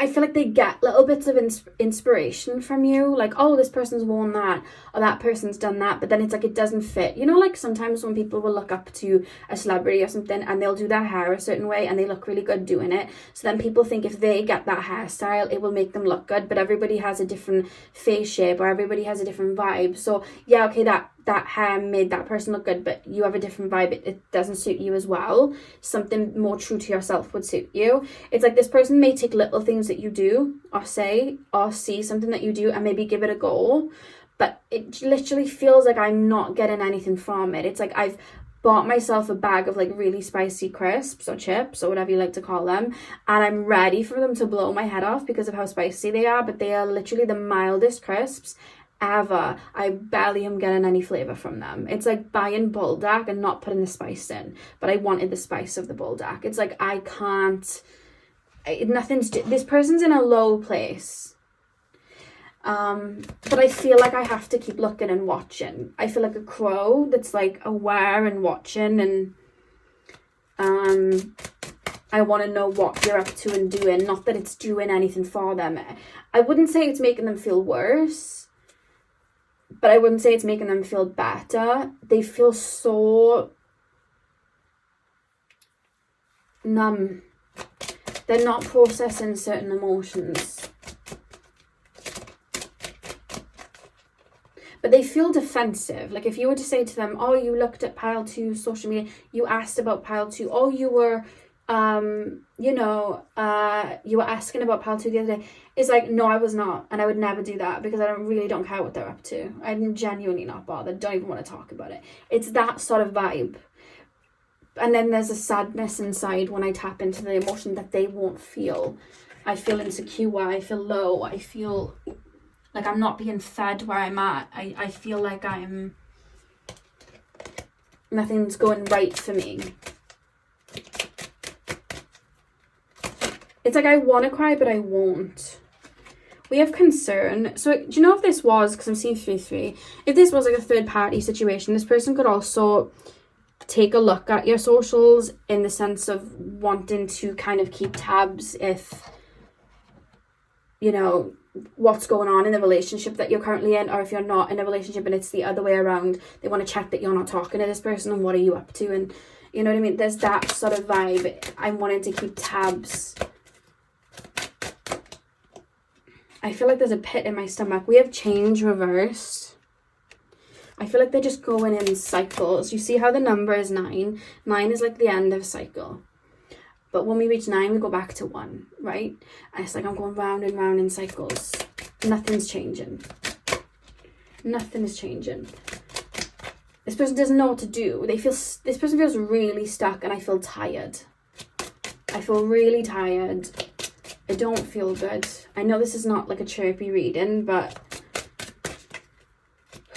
feel like they get little bits of inspiration from you. Like, oh, this person's worn that, or that person's done that. But then it's like, it doesn't fit. You know, like sometimes when people will look up to a celebrity or something, and they'll do their hair a certain way and they look really good doing it. So then people think if they get that hairstyle, it will make them look good. But everybody has a different face shape, or everybody has a different vibe. So yeah, okay, that that hair made that person look good, but you have a different vibe, it doesn't suit you as well. Something more true to yourself would suit you. It's like this person may take little things that you do or say or see something that you do and maybe give it a go, but it literally feels like I'm not getting anything from it. It's like I've bought myself a bag of like really spicy crisps or chips or whatever you like to call them, and I'm ready for them to blow my head off because of how spicy they are, but they are literally the mildest crisps ever. I barely am getting any flavour from them. It's like buying bulldog and not putting the spice in, but I wanted the spice of the bulldog. It's like I can't, this person's in a low place. But I feel like I have to keep looking and watching. I feel like a crow that's like aware and watching, and I want to know what you're up to and doing. Not that it's doing anything for them. I wouldn't say it's making them feel worse, but I wouldn't say it's making them feel better. They feel so numb. They're not processing certain emotions. But they feel defensive. Like if you were to say to them, oh, you looked at pile 2 social media, you asked about pile 2, oh, you were, you were asking about pile 2 the other day. It's like, no, I was not. And I would never do that because I really don't care what they're up to. I'm genuinely not bothered. Don't even want to talk about it. It's that sort of vibe. And then there's a sadness inside when I tap into the emotion that they won't feel. I feel insecure. I feel low. I feel like I'm not being fed where I'm at. I feel like nothing's going right for me. It's like I want to cry, but I won't. We have concern. So do you know if this was, because I'm seeing 3-3, if this was like a third party situation, this person could also take a look at your socials in the sense of wanting to kind of keep tabs if, you know, what's going on in the relationship that you're currently in, or if you're not in a relationship and it's the other way around, they want to check that you're not talking to this person and what are you up to, and you know what I mean. There's that sort of vibe. I'm wanting to keep tabs. I feel like there's a pit in my stomach. We have change reversed. I feel like they're just going in cycles. You see how the number is 9? 9 is like the end of a cycle. But when we reach 9, we go back to 1, right? And it's like I'm going round and round in cycles. Nothing's changing. Nothing is changing. This person doesn't know what to do. This person feels really stuck, and I feel tired. I feel really tired. I don't feel good. I know this is not like a chirpy reading, but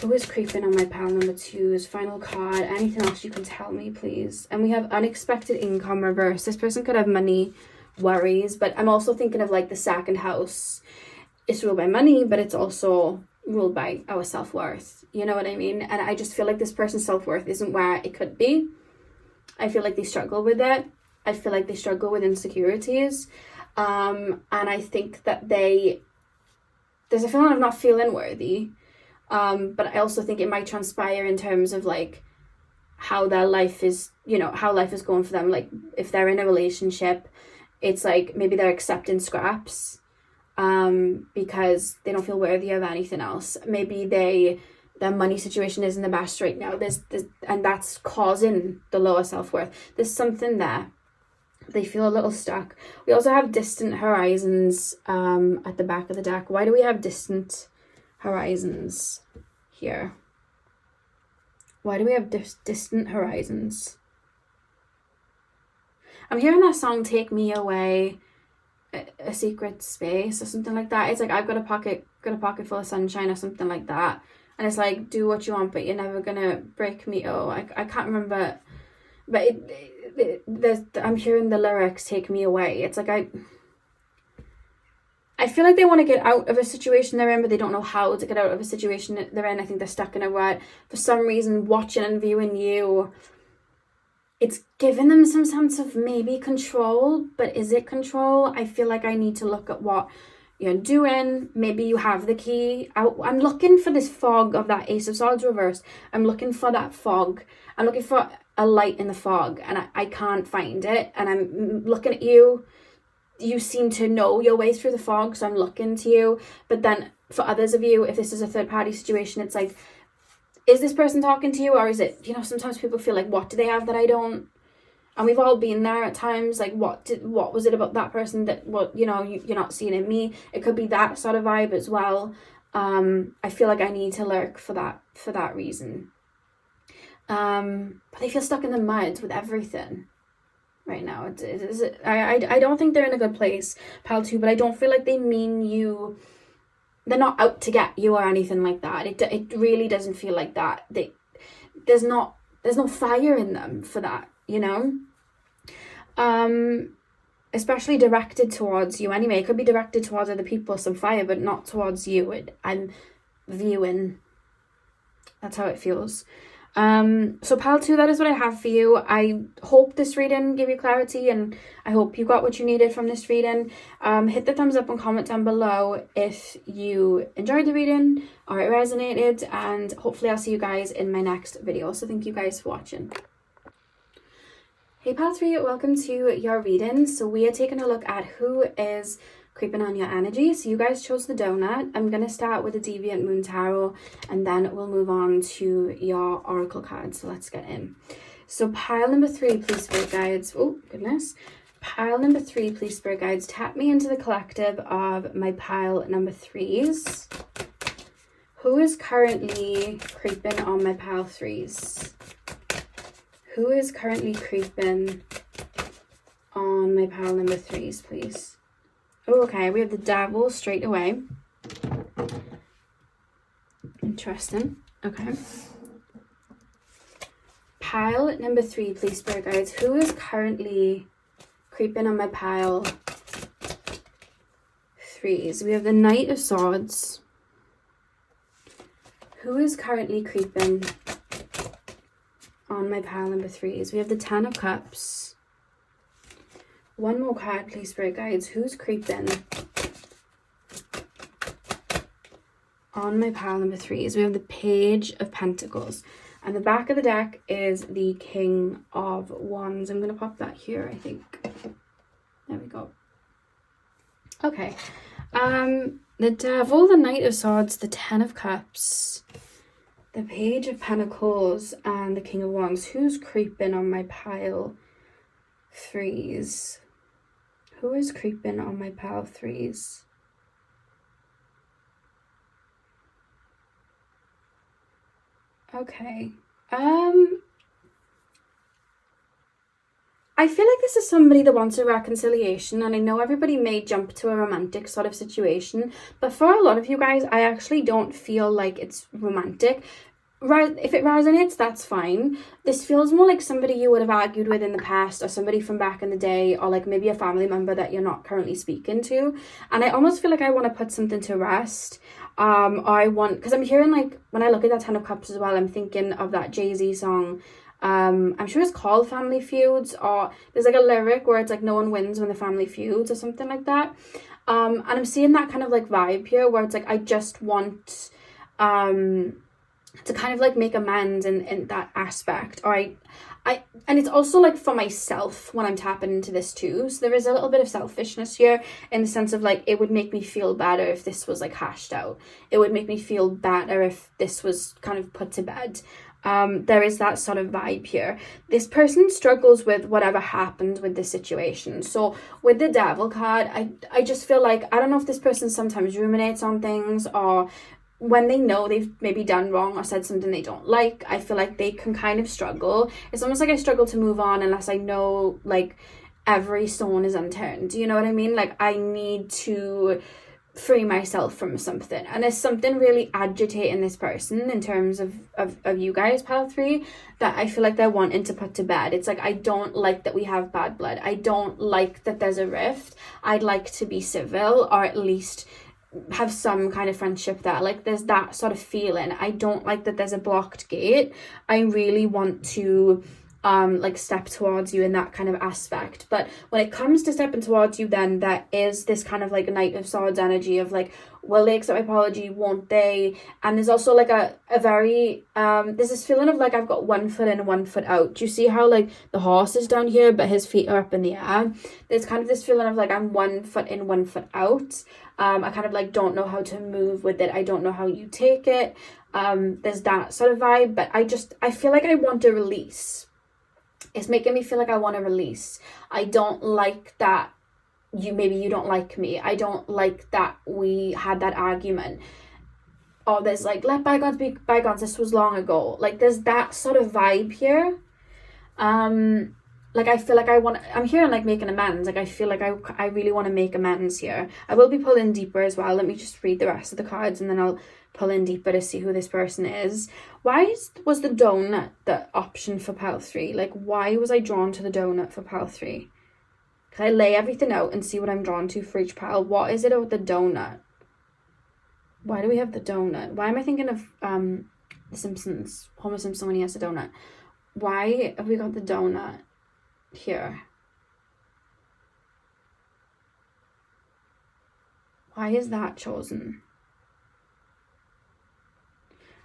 who is creeping on my pile number 2's final card? Anything else you can tell me, please? And we have unexpected income reverse. This person could have money worries, but I'm also thinking of like the second house. It's ruled by money, but it's also ruled by our self-worth. You know what I mean? And I just feel like this person's self-worth isn't where it could be. I feel like they struggle with it. I feel like they struggle with insecurities. And I think that there's a feeling of not feeling worthy. But I also think it might transpire in terms of like how their life is, you know, how life is going for them. Like if they're in a relationship, it's like maybe they're accepting scraps because they don't feel worthy of anything else. Maybe their money situation isn't the best right now. There's and that's causing the lower self-worth. There's something there. They feel a little stuck. We also have distant horizons at the back of the deck. Why do we have distant horizons here? Why do we have distant horizons? I'm hearing that song Take Me Away, a secret space or something like that. It's like I've got a pocket full of sunshine or something like that, and it's like do what you want but you're never gonna break me. I can't remember, but I'm hearing the lyrics take me away. It's like I feel like they want to get out of a situation they're in, but they don't know how to get out of a situation they're in. I think they're stuck in a rut. For some reason, watching and viewing you, it's giving them some sense of maybe control, but is it control? I feel like I need to look at what you're doing. Maybe you have the key. I'm looking for this fog of that Ace of Swords reversed. I'm looking for that fog. I'm looking for a light in the fog, and I can't find it. And I'm looking at you. You seem to know your way through the fog, so I'm looking to you. But then for others of you, if this is a third party situation, it's like is this person talking to you, or is it, you know, sometimes people feel like, what do they have that I don't? And we've all been there at times, like, what was it about that person that, what, you know, you're not seeing in me? It could be that sort of vibe as well. I feel like I need to lurk for that reason. But they feel stuck in the mud with everything right now. I don't think they're in a good place, pile 2, but I don't feel like they mean you. They're not out to get you or anything like that. It really doesn't feel like that. There's no fire in them for that, you know? Especially directed towards you anyway. It could be directed towards other people, some fire, but not towards you. I'm viewing. That's how it feels. So pile 2, that is what I have for you. I hope this reading gave you clarity, and I hope you got what you needed from this reading. Hit the thumbs up and comment down below if you enjoyed the reading or it resonated, and hopefully I'll see you guys in my next video. So thank you guys for watching. Hey pile 3, welcome to your reading. So we are taking a look at who is creeping on your energy. So you guys chose the donut. I'm going to start with the Deviant Moon Tarot, and then we'll move on to your oracle cards. So let's get in. So pile number 3, please, spirit guides. Oh, goodness. Pile number 3, please, spirit guides. Tap me into the collective of my pile number 3s. Who is currently creeping on my pile 3s? Who is currently creeping on my pile number 3s, please? Oh, okay, we have the Devil straight away. Interesting. Okay. Pile number 3, please, spirit guides. Who is currently creeping on my pile 3s? We have the Knight of Swords. Who is currently creeping on my pile number 3s? We have the Ten of Cups. One more card, please, spirit guides. Who's creeping on my pile number 3s? We have the Page of Pentacles. And the back of the deck is the King of Wands. I'm going to pop that here, I think. There we go. Okay. The Devil, the Knight of Swords, the Ten of Cups, the Page of Pentacles, and the King of Wands. Who's creeping on my pile 3s? Who is creeping on my pile 3s? Okay. I feel like this is somebody that wants a reconciliation, and I know everybody may jump to a romantic sort of situation, but for a lot of you guys, I actually don't feel like it's romantic. If it resonates, that's fine. This feels more like somebody you would have argued with in the past, or somebody from back in the day, or like maybe a family member that you're not currently speaking to. And I almost feel like I want to put something to rest. Because I'm hearing, like, when I look at that Ten of Cups as well, I'm thinking of that Jay-Z song. I'm sure it's called Family Feuds, or there's like a lyric where it's like no one wins when the family feuds or something like that. And I'm seeing that kind of like vibe here where it's like I just want to kind of like make amends in that aspect. Or and it's also like for myself when I'm tapping into this too. So there is a little bit of selfishness here in the sense of like it would make me feel better if this was like hashed out. It would make me feel better if this was kind of put to bed. There is that sort of vibe here. This person struggles with whatever happened with this situation. So with the Devil card, I just feel like, I don't know if this person sometimes ruminates on things, or when they know they've maybe done wrong or said something they don't like, I feel like they can kind of struggle. It's almost like I struggle to move on unless I know like every stone is unturned. Do you know what I mean? Like I need to free myself from something, and there's something really agitating this person in terms of you guys, pile 3, that I feel like they're wanting to put to bed. It's like, I don't like that we have bad blood. I don't like that there's a rift. I'd like to be civil, or at least have some kind of friendship there. Like there's that sort of feeling. I don't like that there's a blocked gate. I really want to like step towards you in that kind of aspect. But when it comes to stepping towards you, then there is this kind of like Knight of Swords energy of like, will they accept my apology, won't they? And there's also like a very there's this feeling of like I've got 1 foot in and 1 foot out. Do you see how like the horse is down here but his feet are up in the air? There's kind of this feeling of like I'm 1 foot in, 1 foot out. I kind of like don't know how to move with it. I don't know how you take it. There's that sort of vibe, but I feel like I want to release. It's making me feel like I want to release. I don't like that maybe you don't like me. I don't like that we had that argument. Or there's like, let bygones be bygones, this was long ago. Like there's that sort of vibe here. Like I feel like I'm here and like making amends. Like I feel like I really want to make amends here. I will be pulling deeper as well. Let me just read the rest of the cards and then I'll pull in deeper to see who this person is. Why was the donut the option for pile 3? Like why was I drawn to the donut for pile 3? Can I lay everything out and see what I'm drawn to for each pile? What is it about the donut? Why do we have the donut? Why am I thinking of The Simpsons, Homer Simpson when he has a donut? Why have we got the donut here? Why is that chosen?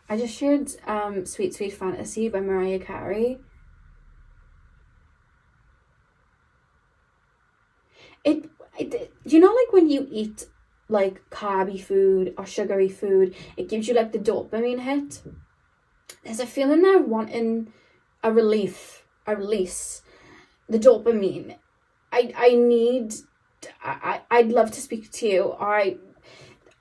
I just shared Sweet Sweet Fantasy by Mariah Carey. You know, like when you eat like carby food or sugary food, it gives you like the dopamine hit. There's a feeling there wanting a release. The dopamine. I'd love to speak to you, or I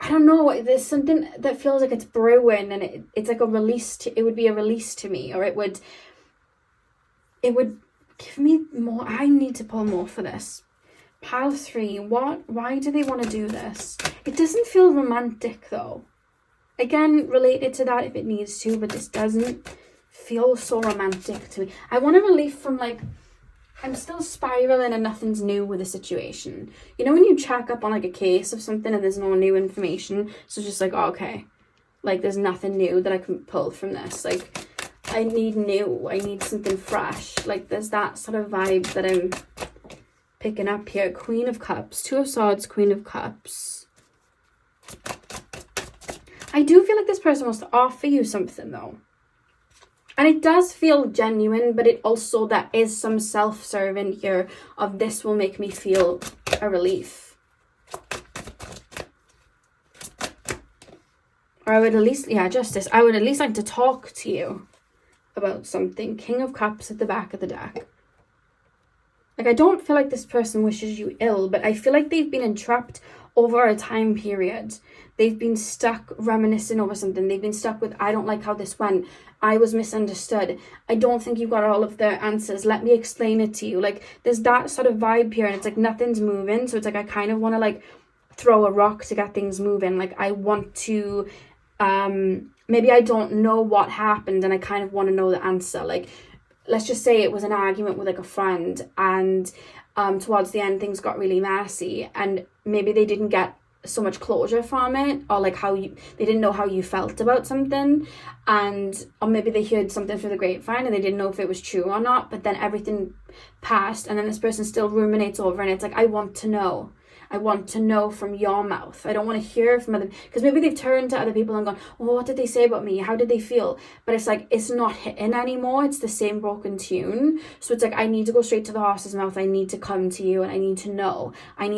don't know, there's something that feels like it's brewing and it's like a release it would be a release to me, or it would give me more. I need to pull more for this. Pile 3, why do they want to do this? It doesn't feel romantic though. Again, related to that if it needs to, but this doesn't feel so romantic to me. I want a relief from like, I'm still spiraling and nothing's new with the situation. You know when you check up on like a case of something and there's no new information, so it's just like, oh, okay, like there's nothing new that I can pull from this. Like I need something fresh. Like there's that sort of vibe that I'm picking up here. Queen of Cups, 2 of Swords, Queen of Cups. I do feel like this person wants to offer you something though. And it does feel genuine, but it also, there is some self-serving here of this will make me feel a relief. Or I would at least, Justice. I would at least like to talk to you about something. King of Cups at the back of the deck. Like, I don't feel like this person wishes you ill, but I feel like they've been entrapped over a time period. They've been stuck reminiscing over something. They've been stuck with, I don't like how this went. I was misunderstood. I don't think you got all of the answers. Let me explain it to you. Like, there's that sort of vibe here, and it's like nothing's moving. So it's like I kind of want to like throw a rock to get things moving. Like, I want to, maybe I don't know what happened and I kind of want to know the answer. Like, let's just say it was an argument with like a friend, and towards the end things got really messy, and maybe they didn't get so much closure from it, or like they didn't know how you felt about something, or maybe they heard something through the grapevine and they didn't know if it was true or not, but then everything passed and then this person still ruminates over, and it's like, I want to know from your mouth. I don't want to hear from other, because maybe they've turned to other people and gone, oh, what did they say about me? How did they feel? But it's like, it's not hitting anymore. It's the same broken tune. So it's like, I need to go straight to the horse's mouth. I need to come to you and I need to know. I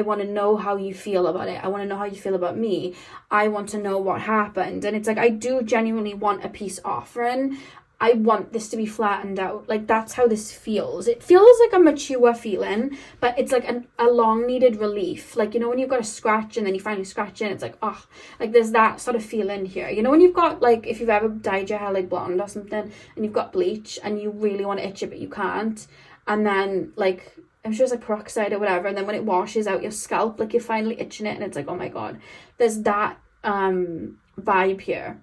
want to know how you feel about it. I want to know how you feel about me. I want to know what happened. And it's like, I do genuinely want a peace offering. I want this to be flattened out. Like, that's how this feels. It feels like a mature feeling, but it's like a long needed relief. Like, you know, when you've got a scratch and then you finally scratch it and it's like, oh, like there's that sort of feeling here. You know, when you've got like, if you've ever dyed your hair like blonde or something and you've got bleach and you really want to itch it, but you can't. And then like, I'm sure it's like peroxide or whatever. And then when it washes out your scalp, like you're finally itching it and it's like, oh my God, there's that vibe here.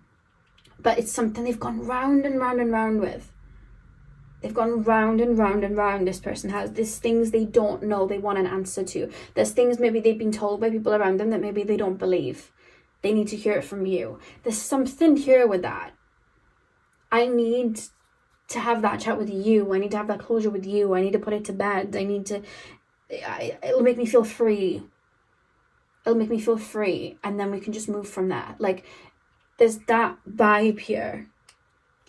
But it's something they've gone round and round and round with. They've gone round and round and round, this person has. There's things they don't know they want an answer to. There's things maybe they've been told by people around them that maybe they don't believe. They need to hear it from you. There's something here with that. I need to have that chat with you. I need to have that closure with you. I need to put it to bed. It'll make me feel free. It'll make me feel free. And then we can just move from there. Like, there's that vibe here.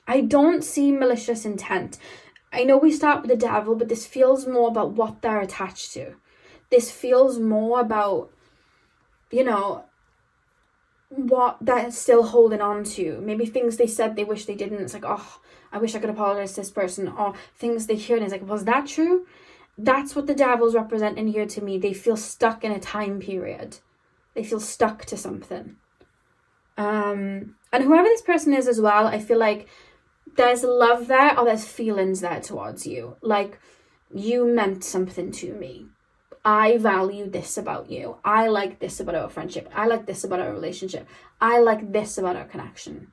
I don't see malicious intent. I know we start with the devil, but this feels more about what they're attached to. This feels more about, you know, what they're still holding on to. Maybe things they said they wish they didn't. It's like, oh, I wish I could apologize to this person. Or things they hear and it's like, was that true? That's what the devil's representing here to me. They feel stuck in a time period. They feel stuck to something. And whoever this person is as well, I feel like there's love there or there's feelings there towards you. Like, you meant something to me. I value this about you. I like this about our friendship. I like this about our relationship. I like this about our connection.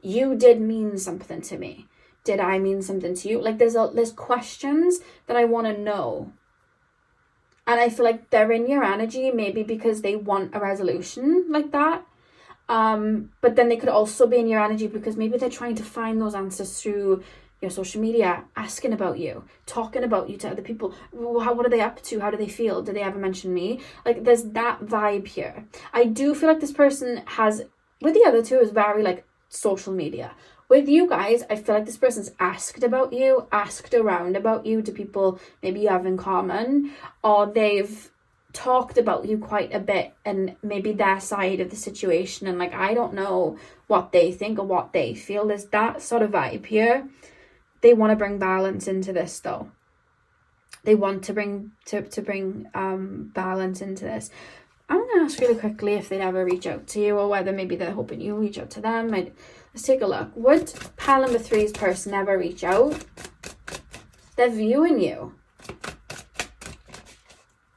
You did mean something to me. Did I mean something to you? Like, there's questions that I want to know. And I feel like they're in your energy, maybe because they want a resolution like that. But then they could also be in your energy because maybe they're trying to find those answers through your social media, asking about you, talking about you to other people. What are they up to? How do they feel? Did they ever mention me? Like, there's that vibe here. I do feel like this person has, with the other two, is very like social media. With you guys, I feel like this person's asked about you, asked around about you to people maybe you have in common, or they've talked about you quite a bit and maybe their side of the situation, and like, I don't know what they think or what they feel. There's that sort of vibe here. They want to bring balance into this though. They want to bring balance into this. I'm going to ask really quickly if they'd ever reach out to you, or whether maybe they're hoping you reach out to them. Let's take a look. Would pile number 3's person ever reach out? They're viewing you.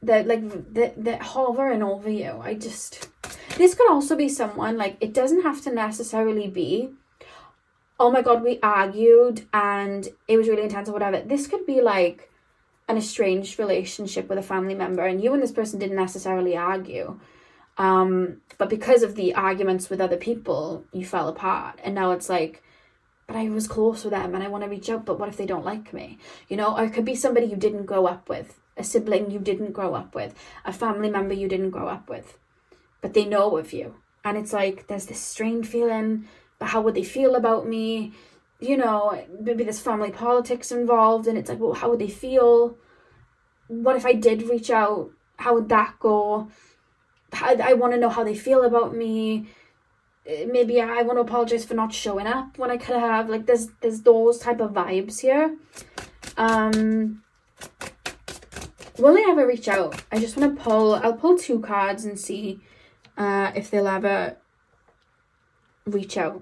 They're hovering over you. This could also be someone, like, it doesn't have to necessarily be, oh my God, we argued and it was really intense or whatever. This could be like an estranged relationship with a family member, and you and this person didn't necessarily argue. But because of the arguments with other people, you fell apart. And now it's like, but I was close with them and I want to reach out, but what if they don't like me? You know, or it could be somebody you didn't grow up with, a sibling you didn't grow up with, a family member you didn't grow up with, but they know of you. And it's like, there's this strained feeling, but how would they feel about me? You know, maybe there's family politics involved, and it's like, well, how would they feel? What if I did reach out? How would that go? I want to know how they feel about me. Maybe I want to apologize for not showing up when I could have. Like, there's those type of vibes here. Will they ever reach out? I just want to I'll pull 2 cards and see if they'll ever reach out.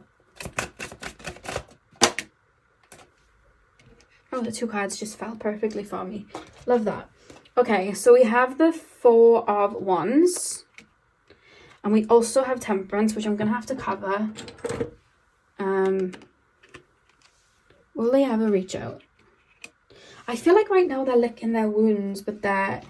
Oh, the 2 cards just fell perfectly for me. Love that. Okay, so we have the 4 of Wands. And we also have Temperance, which I'm going to have to cover. Will they ever reach out? I feel like right now they're licking their wounds, but I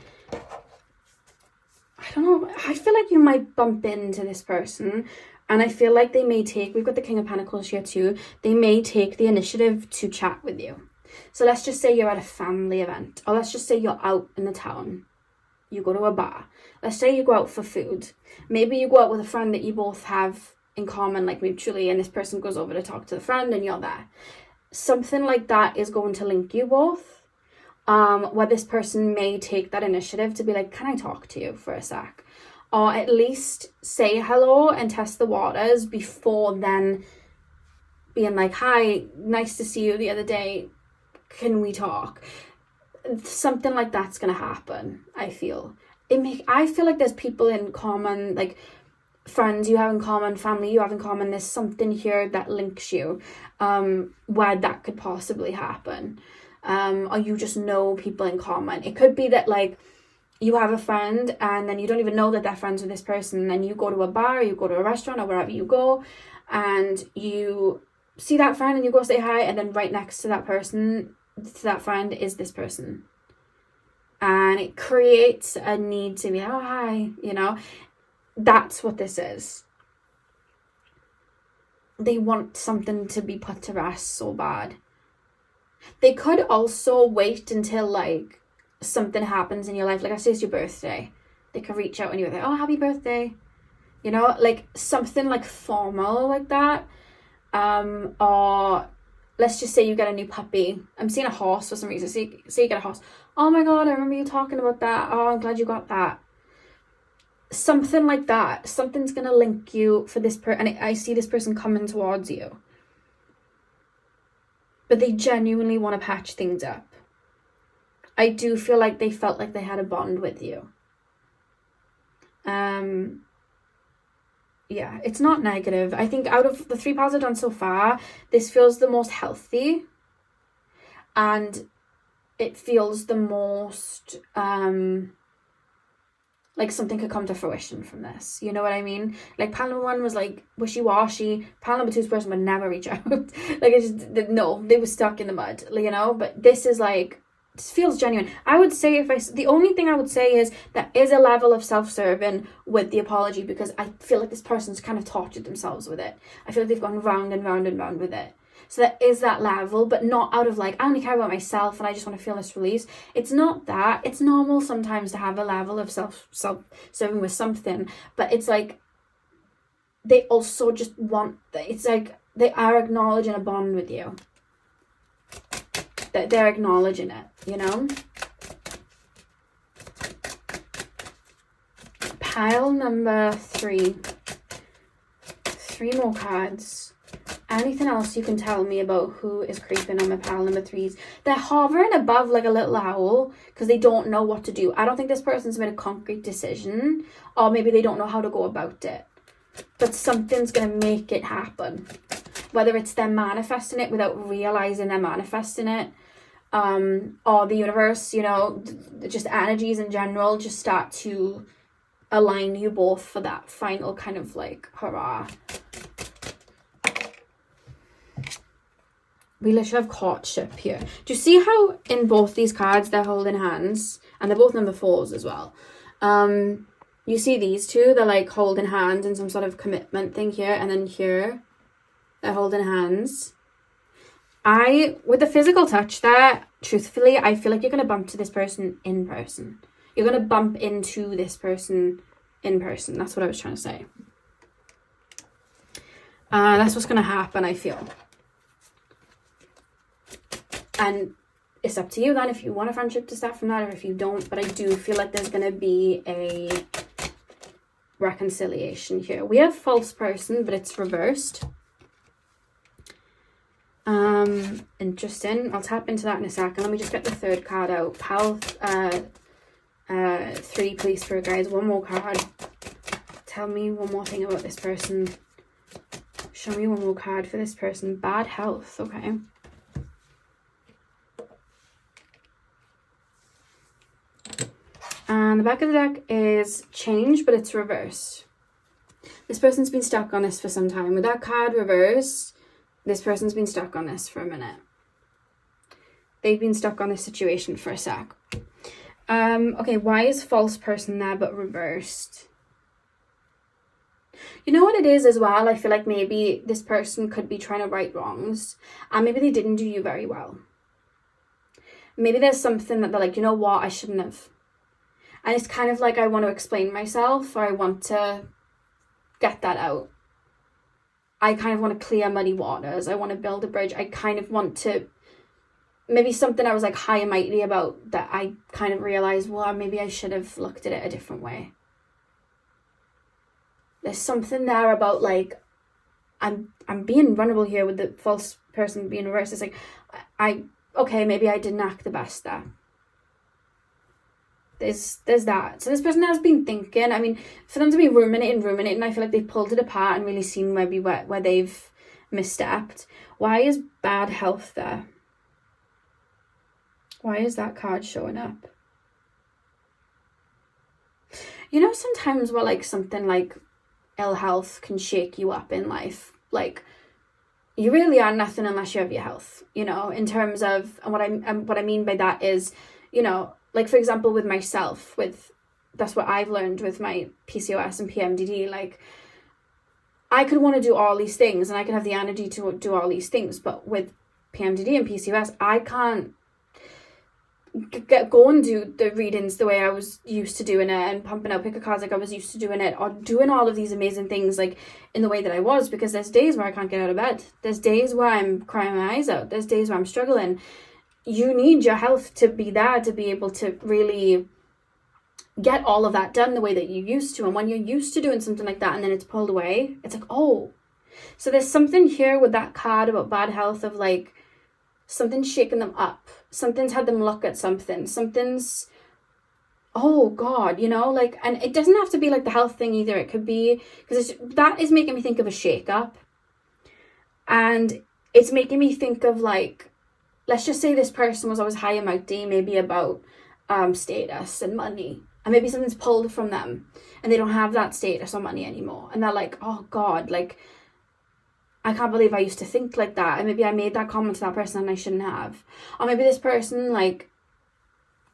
don't know. I feel like you might bump into this person. And I feel like they may we've got the King of Pentacles here too. They may take the initiative to chat with you. So let's just say you're at a family event, or let's just say you're out in the town. You go to a bar. Let's say you go out for food. Maybe you go out with a friend that you both have in common, like mutually, and this person goes over to talk to the friend and you're there. Something like that is going to link you both. Where this person may take that initiative to be like, can I talk to you for a sec? Or at least say hello and test the waters before then being like, hi, nice to see you the other day. Can we talk? Something like that's going to happen, I feel. I feel like there's people in common, like friends you have in common, family you have in common. There's something here that links you, where that could possibly happen. Or you just know people in common. It could be that, like, you have a friend and then you don't even know that they're friends with this person, and then you go to a bar, you go to a restaurant, or wherever you go, and you see that friend and you go say hi, and then right next to that person, to that friend, is this person. And it creates a need to be, oh, hi, you know. That's what this is. They want something to be put to rest so bad. They could also wait until like something happens in your life, like I say it's your birthday. They could reach out and you're like, oh, happy birthday. You know, like something like formal like that. Or let's just say you get a new puppy. I'm seeing a horse for some reason. Say you get a horse. Oh my God, I remember you talking about that. Oh, I'm glad you got that. Something like that. Something's going to link you for this person. And I see this person coming towards you. But they genuinely want to patch things up. I do feel like they felt like they had a bond with you. Yeah, it's not negative. I think out of the 3 piles I've done so far, this feels the most healthy. And it feels the most, like something could come to fruition from this. You know what I mean? Like pile number 1 was like wishy-washy. Pile number 2's person would never reach out. Like, no, they were stuck in the mud, you know? But this is like, this feels genuine. I would say the only thing I would say is there is a level of self-serving with the apology, because I feel like this person's kind of tortured themselves with it. I feel like they've gone round and round and round with it. So there is that level, but not out of like, I only care about myself and I just want to feel this release. It's not that. It's normal sometimes to have a level of self-serving with something, but it's like they also just want, it's like they are acknowledging a bond with you. That they're acknowledging it, you know? Pile number 3. 3 more cards. Anything else you can tell me about who is creeping on my pile number 3s? They're hovering above like a little owl because they don't know what to do. I don't think this person's made a concrete decision, or maybe they don't know how to go about it. But something's going to make it happen. Whether it's them manifesting it without realizing they're manifesting it, or the universe, you know, just energies in general just start to align you both for that final kind of like hurrah. We literally have courtship here. Do you see how in both these cards they're holding hands? And they're both number 4s as well. You see these two, they're like holding hands in some sort of commitment thing here, and then here they're holding hands. With the physical touch there, truthfully, I feel like you're going to bump to this person in person. You're going to bump into this person in person. That's what I was trying to say. That's what's going to happen, I feel. And it's up to you then if you want a friendship to start from that or if you don't. But I do feel like there's going to be a reconciliation here. We have false person, but it's reversed. Interesting. I'll tap into that in a second. Let me just get the 3rd card out. Pile 3, please, for guys. 1 more card. Tell me one more thing about this person. Show me 1 more card for this person. Bad health. Okay. And the back of the deck is change, but it's reversed. This person's been stuck on this for some time. With that card reversed, this person's been stuck on this for a minute. They've been stuck on this situation for a sec. Okay, why is false person there but reversed? You know what it is as well? I feel like maybe this person could be trying to right wrongs, and maybe they didn't do you very well. Maybe there's something that they're like, you know what, I shouldn't have. And it's kind of like, I want to explain myself, or I want to get that out. I kind of want to clear muddy waters. I want to build a bridge. I kind of want to, maybe something I was like high and mighty about that I kind of realized, well, maybe I should have looked at it a different way. There's something there about like, I'm being vulnerable here with the false person being reversed. It's like, okay, maybe I didn't act the best there. There's that. So this person has been thinking. I mean, for them to be ruminating, I feel like they've pulled it apart and really seen maybe where they've misstepped. Why is bad health there? Why is that card showing up? You know, sometimes where like something like ill health can shake you up in life. Like, you really are nothing unless you have your health, you know, in terms of, and what I mean by that is, you know, like, for example, with myself, that's what I've learned with my PCOS and PMDD, like, I could want to do all these things and I could have the energy to do all these things, but with PMDD and PCOS, I can't go and do the readings the way I was used to doing it, and pumping out pick a cards like I was used to doing it, or doing all of these amazing things like in the way that I was, because there's days where I can't get out of bed. There's days where I'm crying my eyes out. There's days where I'm struggling. You need your health to be there to be able to really get all of that done the way that you used to. And when you're used to doing something like that and then it's pulled away, it's like, oh. So there's something here with that card about bad health of like, something's shaking them up. Something's had them look at something. Something's, oh God, you know, like, and it doesn't have to be like the health thing either. It could be, because that is making me think of a shake-up. And it's making me think of like, let's just say this person was always high and mighty, maybe about status and money. And maybe something's pulled from them and they don't have that status or money anymore. And they're like, oh God, like, I can't believe I used to think like that. And maybe I made that comment to that person and I shouldn't have. Or maybe this person like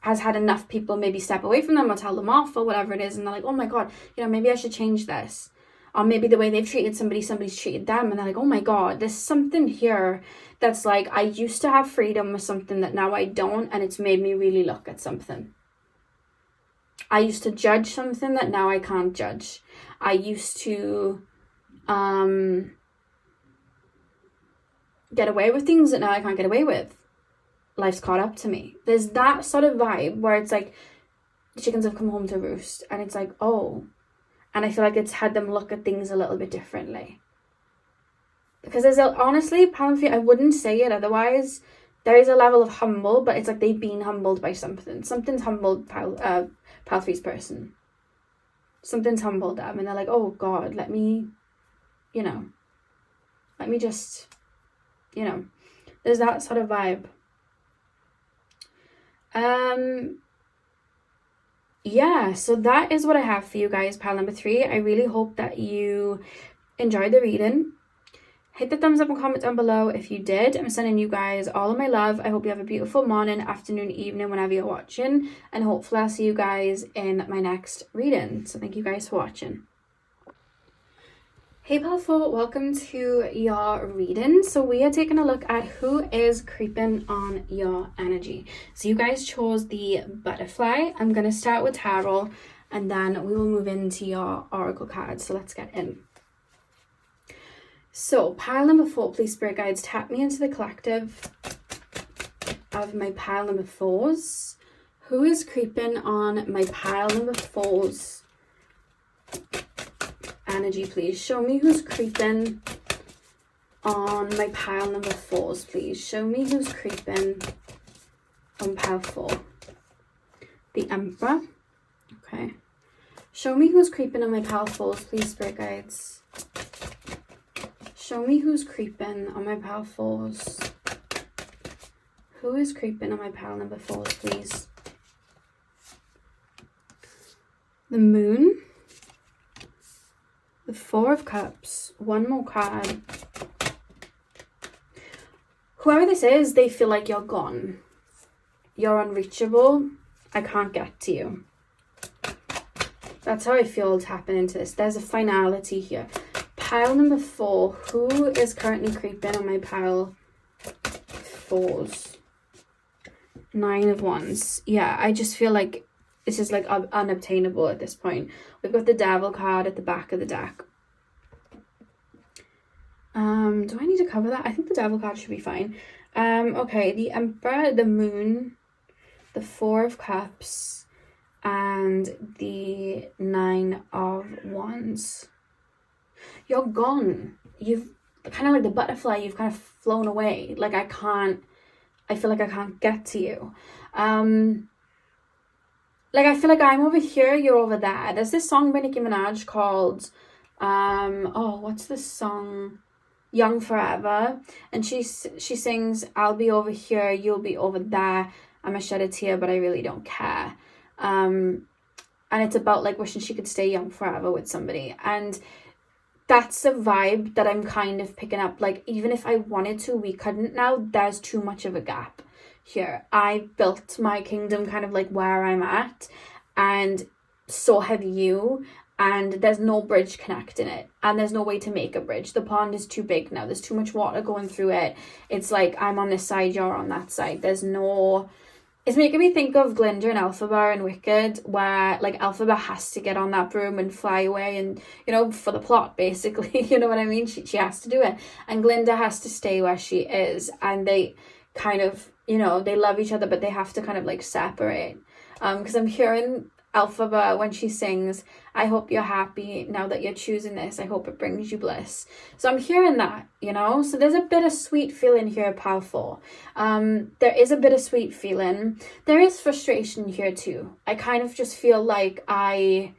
has had enough people maybe step away from them or tell them off or whatever it is. And they're like, oh my God, you know, maybe I should change this. Or maybe the way they've treated somebody, somebody's treated them. And they're like, oh my God, there's something here that's like, I used to have freedom with something that now I don't. And it's made me really look at something. I used to judge something that now I can't judge. I used to get away with things that now I can't get away with. Life's caught up to me. There's that sort of vibe where it's like the chickens have come home to roost, and it's like, oh. And I feel like it's had them look at things a little bit differently. Because there's honestly, apparently, I wouldn't say it otherwise. There is a level of humble, but it's like they've been humbled by something. Something's humbled Pal 3's person. Something's humbled them, and they're like, oh God, let me just, there's that sort of vibe. Yeah, so that is what I have for you guys, pile number 3. I really hope that you enjoyed the reading. Hit the thumbs up and comment down below if you did. I'm sending you guys all of my love. I hope you have a beautiful morning, afternoon, evening, whenever you're watching. And hopefully I'll see you guys in my next reading. So thank you guys for watching. Hey pal 4, welcome to your reading. So we are taking a look at who is creeping on your energy. So you guys chose the butterfly. I'm going to start with tarot and then we will move into your oracle cards. So let's get in. So pile number 4, please spirit guides, tap me into the collective of my pile number 4s. Who is creeping on my pile number 4s? Energy, please. Show me who's creeping on my pile number 4s, please. Show me who's creeping on pile 4. The Emperor. Okay. Show me who's creeping on my pile 4s, please, spirit guides. Show me who's creeping on my pile 4s. Who is creeping on my pile number 4s, please? The Moon. The 4 of Cups. One more card. Whoever this is, they feel like you're gone. You're unreachable. I can't get to you. That's how I feel tapping into this. There's a finality here. Pile number 4. Who is currently creeping on my pile 4s? 9 of Wands. Yeah, I just feel like this is like unobtainable at this point. We've got the Devil card at the back of the deck. Do I need to cover that? I think the Devil card should be fine. Okay, the Emperor, the Moon, the 4 of Cups, and the 9 of Wands. You're gone. You've kind of like the butterfly, you've kind of flown away. Like I feel like I can't get to you. Like I feel like I'm over here, you're over there. There's this song by Nicki Minaj called what's this song? Young Forever. And she sings, I'll be over here, you'll be over there. I'm a shed a tear, but I really don't care. And it's about like wishing she could stay young forever with somebody. And that's the vibe that I'm kind of picking up. Like, even if I wanted to, we couldn't now. There's too much of a gap here. I built my kingdom kind of like where I'm at, and so have you. and there's no bridge connecting it, and there's no way to make a bridge. The pond is too big now. There's too much water going through it. It's like I'm on this side, you're on that side. There's no... It's making me think of Glinda and Elphaba in Wicked, where like Elphaba has to get on that broom and fly away, and you know, for the plot basically, you know what I mean? She has to do it, and Glinda has to stay where she is, and they kind of, you know, they love each other, but they have to kind of like separate. Because I'm hearing Elphaba when she sings, I hope you're happy now that you're choosing this, I hope it brings you bliss. So I'm hearing that, you know, so there's a bittersweet feeling here, powerful. There is a bittersweet feeling. There is frustration here too. I kind of just feel like I'm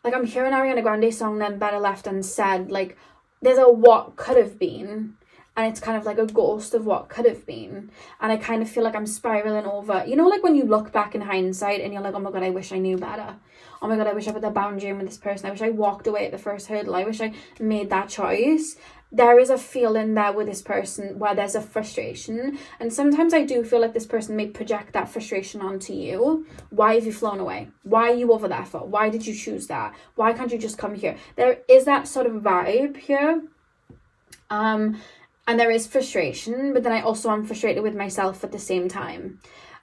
hearing Ariana Grande's song Then Better Left Unsaid. Like there's a what could have been, and it's kind of like a ghost of what could have been. And I kind of feel like I'm spiraling over, you know, like when you look back in hindsight and you're like, oh my God, I wish I knew better. Oh my God, I wish I put the boundary in with this person. I wish I walked away at the first hurdle. I wish I made that choice. There is a feeling there with this person where there's a frustration. And sometimes I do feel like this person may project that frustration onto you. Why have you flown away? Why are you over there for? Why did you choose that? Why can't you just come here? There is that sort of vibe here. And there is frustration, but then I also am frustrated with myself at the same time.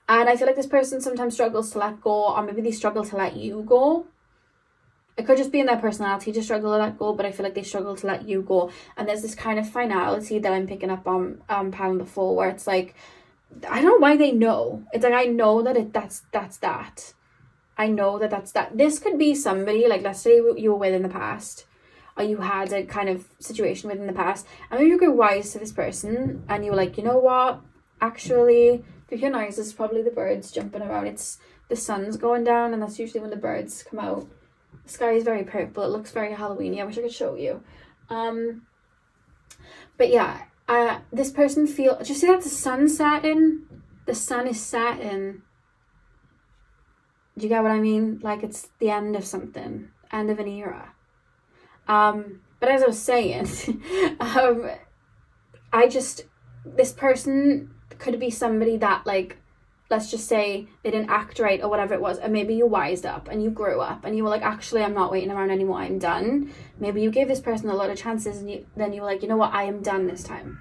And I feel like this person sometimes struggles to let go, or maybe they struggle to let you go. It could just be in their personality to struggle to let go, but I feel like they struggle to let you go. And there's this kind of finality that I'm picking up on Palm before, where it's like, I don't know why they know. It's like, I know that that's that. I know that that's that. This could be somebody, like let's say you were with in the past, or you had a kind of situation within the past, and maybe you grew wise to this person, and you were like, you know what, actually, if you hear noises, it's probably the birds jumping around. It's the sun's going down, and that's usually when the birds come out. The sky is very purple. It looks very Halloween-y. I wish I could show you. But yeah, this person do you see that the sun's setting? The sun is setting. Do you get what I mean? Like it's the end of something, end of an era. But as I was saying, this person could be somebody that, like, let's just say they didn't act right or whatever it was, and maybe you wised up and you grew up and you were like, actually, I'm not waiting around anymore, I'm done. Maybe you gave this person a lot of chances, and then you were like, you know what, I am done this time.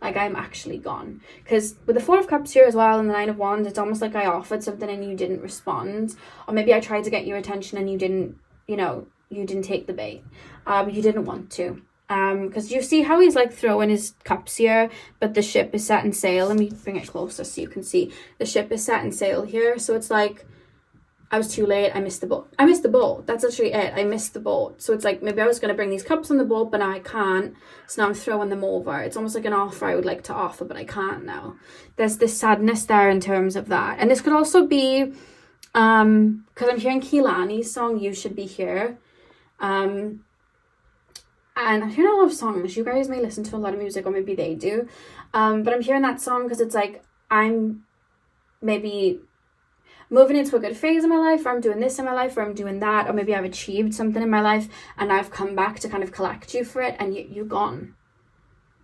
Like, I'm actually gone. Because with the Four of Cups here as well and the Nine of Wands, it's almost like I offered something and you didn't respond. Or maybe I tried to get your attention and you didn't, you didn't take the bait. You didn't want to. Because you see how he's like throwing his cups here, but the ship is setting sail. Let me bring it closer so you can see. The ship is setting sail here. So it's like, I was too late. I missed the boat. That's literally it. I missed the boat. So it's like, maybe I was going to bring these cups on the boat, but now I can't. So now I'm throwing them over. It's almost like an offer I would like to offer, but I can't now. There's this sadness there in terms of that. And this could also be, because I'm hearing Kehlani's song, You Should Be Here. And I'm hearing a lot of songs. You guys may listen to a lot of music, or maybe they do. But I'm hearing that song because it's like, I'm maybe moving into a good phase in my life, or I'm doing this in my life, or I'm doing that, or maybe I've achieved something in my life and I've come back to kind of collect you for it, and you're gone.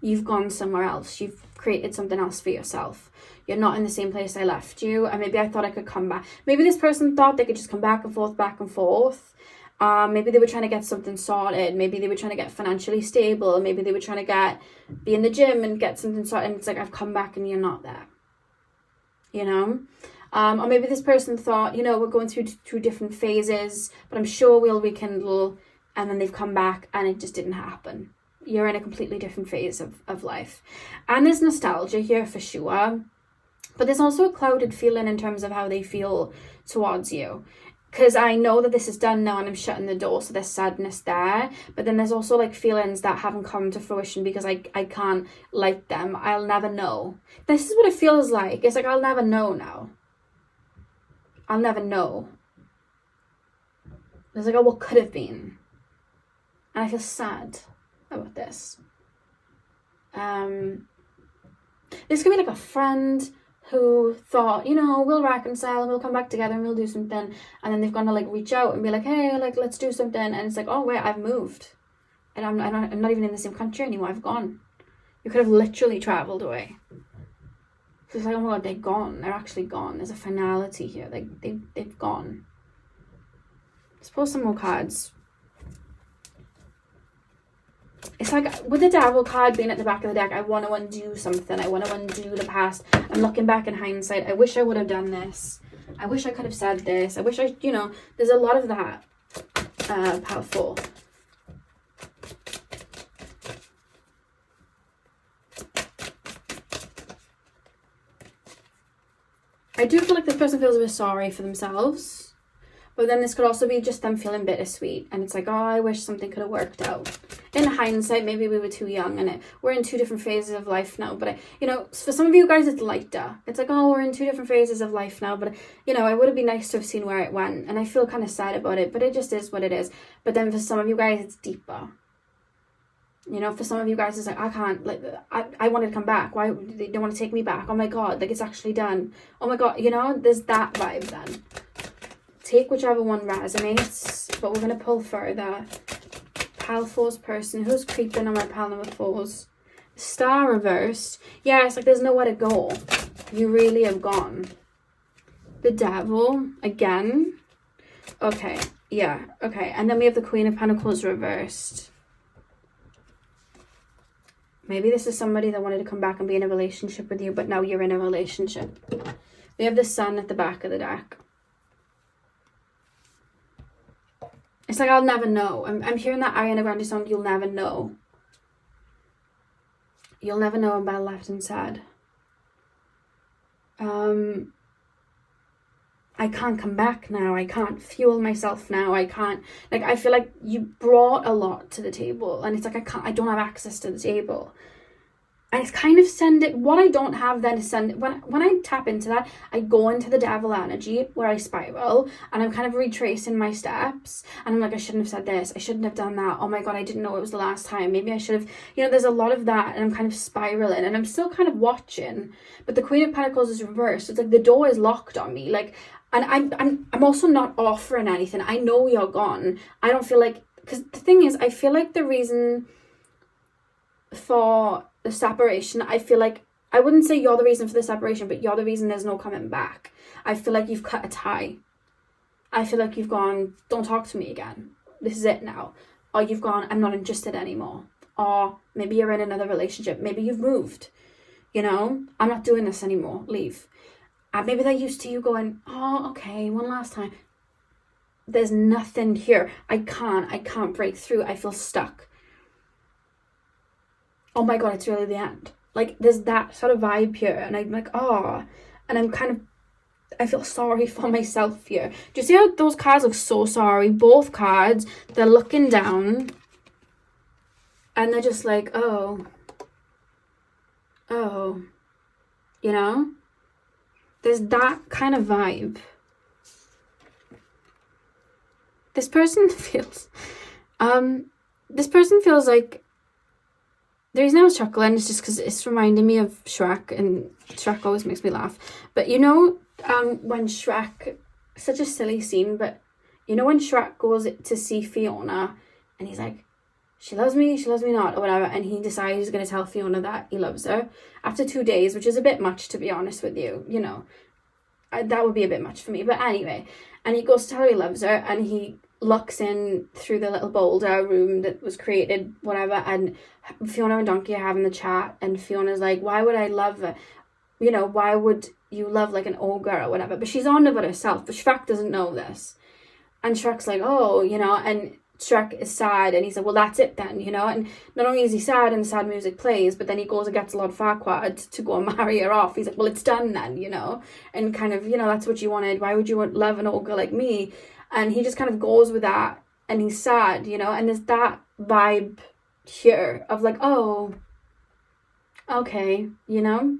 You've gone somewhere else. You've created something else for yourself. You're not in the same place I left you, and maybe I thought I could come back. Maybe this person thought they could just come back and forth. Maybe they were trying to get something sorted. Maybe they were trying to get financially stable. Maybe they were trying to be in the gym and get something sorted. And it's like, I've come back and you're not there. Or maybe this person thought, we're going through two different phases, but I'm sure we'll rekindle. And then they've come back and it just didn't happen. You're in a completely different phase of life. And there's nostalgia here for sure. But there's also a clouded feeling in terms of how they feel towards you. Because I know that this is done now and I'm shutting the door, so there's sadness there. But then there's also like feelings that haven't come to fruition because I can't like them. I'll never know. This is what it feels like. It's like, I'll never know now. I'll never know. There's like, what could have been. And I feel sad about this. This could be like a friend who thought, we'll reconcile and we'll come back together and we'll do something, and then they've gone to like reach out and be like, hey, like let's do something, and it's like, oh wait, I've moved and I'm not even in the same country anymore. I've gone. You could have literally traveled away. So it's like, oh my God, they're gone. They're actually gone. There's a finality here. Like they've gone. Let's pull some more cards. It's like with the Devil card being at the back of the deck, I want to undo something. I want to undo the past. I'm looking back in hindsight. I wish I would have done this. I wish I could have said this. I wish I, you know, there's a lot of that. Pile 4. I do feel like this person feels a bit sorry for themselves, but then this could also be just them feeling bittersweet, and it's like, oh, I wish something could have worked out. In hindsight, maybe we were too young, and we're in 2 different phases of life now, but you know, for some of you guys it's lighter. It's like, oh, we're in 2 different phases of life now, but you know, it would have been nice to have seen where it went, and I feel kind of sad about it, but it just is what it is. But then for some of you guys it's deeper. You know, for some of you guys, it's like, I can't, like, I wanted to come back. Why they don't want to take me back? Oh my God, like, it's actually done. Oh my God, you know, there's that vibe then. Take whichever one resonates, but we're going to pull further. Pile 4's person. Who's creeping on my pile number 4's? Star reversed. Yeah, it's like there's nowhere to go. You really have gone. The Devil, again. Okay, yeah, okay. And then we have the Queen of Pentacles reversed. Maybe this is somebody that wanted to come back and be in a relationship with you, but now you're in a relationship. We have the Sun at the back of the deck. It's like, I'll never know. I'm hearing that Ariana Grande song, You'll Never Know. You'll never know, and Belle left and sad. I can't come back now. I can't fuel myself now. I can't, like, I feel like you brought a lot to the table, and it's like, I don't have access to the table. And it's kind of what I don't have then is when I tap into that, I go into the Devil energy where I spiral, and I'm kind of retracing my steps, and I'm like, I shouldn't have said this. I shouldn't have done that. Oh my God, I didn't know it was the last time. Maybe I should have, you know, there's a lot of that, and I'm kind of spiraling, and I'm still kind of watching, but the Queen of Pentacles is reversed. It's like the door is locked on me. Like, and I'm also not offering anything. I know you're gone. I don't feel like, because the thing is, I feel like the reason for the separation, I feel like, I wouldn't say you're the reason for the separation, but you're the reason there's no coming back. I feel like you've cut a tie. I feel like you've gone, don't talk to me again. This is it now. Or you've gone, I'm not interested anymore. Or maybe you're in another relationship. Maybe you've moved. You know, I'm not doing this anymore. Leave. And maybe they're used to you going, oh, okay, one last time. There's nothing here. I can't break through. I feel stuck. Oh my God, it's really the end. Like, there's that sort of vibe here. And I'm like, oh. And I'm kind of, I feel sorry for myself here. Do you see how those cards look so sorry? Both cards, they're looking down. And they're just like, oh. You know? There's that kind of vibe. This person feels like, the reason I was chuckling is just because it's reminding me of Shrek, and Shrek always makes me laugh. But you know, when Shrek, such a silly scene, but you know when Shrek goes to see Fiona, and he's like, she loves me not, or whatever, and he decides he's going to tell Fiona that he loves her after 2 days, which is a bit much, to be honest with you, you know. That would be a bit much for me, but anyway. And he goes to tell her he loves her, and he looks in through the little boulder room that was created, whatever, and Fiona and Donkey are having the chat, and Fiona's like, why would I love her? You know, why would you love like an ogre or whatever? But she's on about herself, but Shrek doesn't know this. And Shrek's like, oh, you know, and Shrek is sad, and he's like, well, that's it then, you know. And not only is he sad and the sad music plays, but then he goes and gets Lord Farquaad to go and marry her off. He's like, well, it's done then, you know. And kind of, you know, that's what you wanted. Why would you want love an ogre like me? And he just kind of goes with that, and he's sad, you know. And there's that vibe here of like, oh, okay, you know.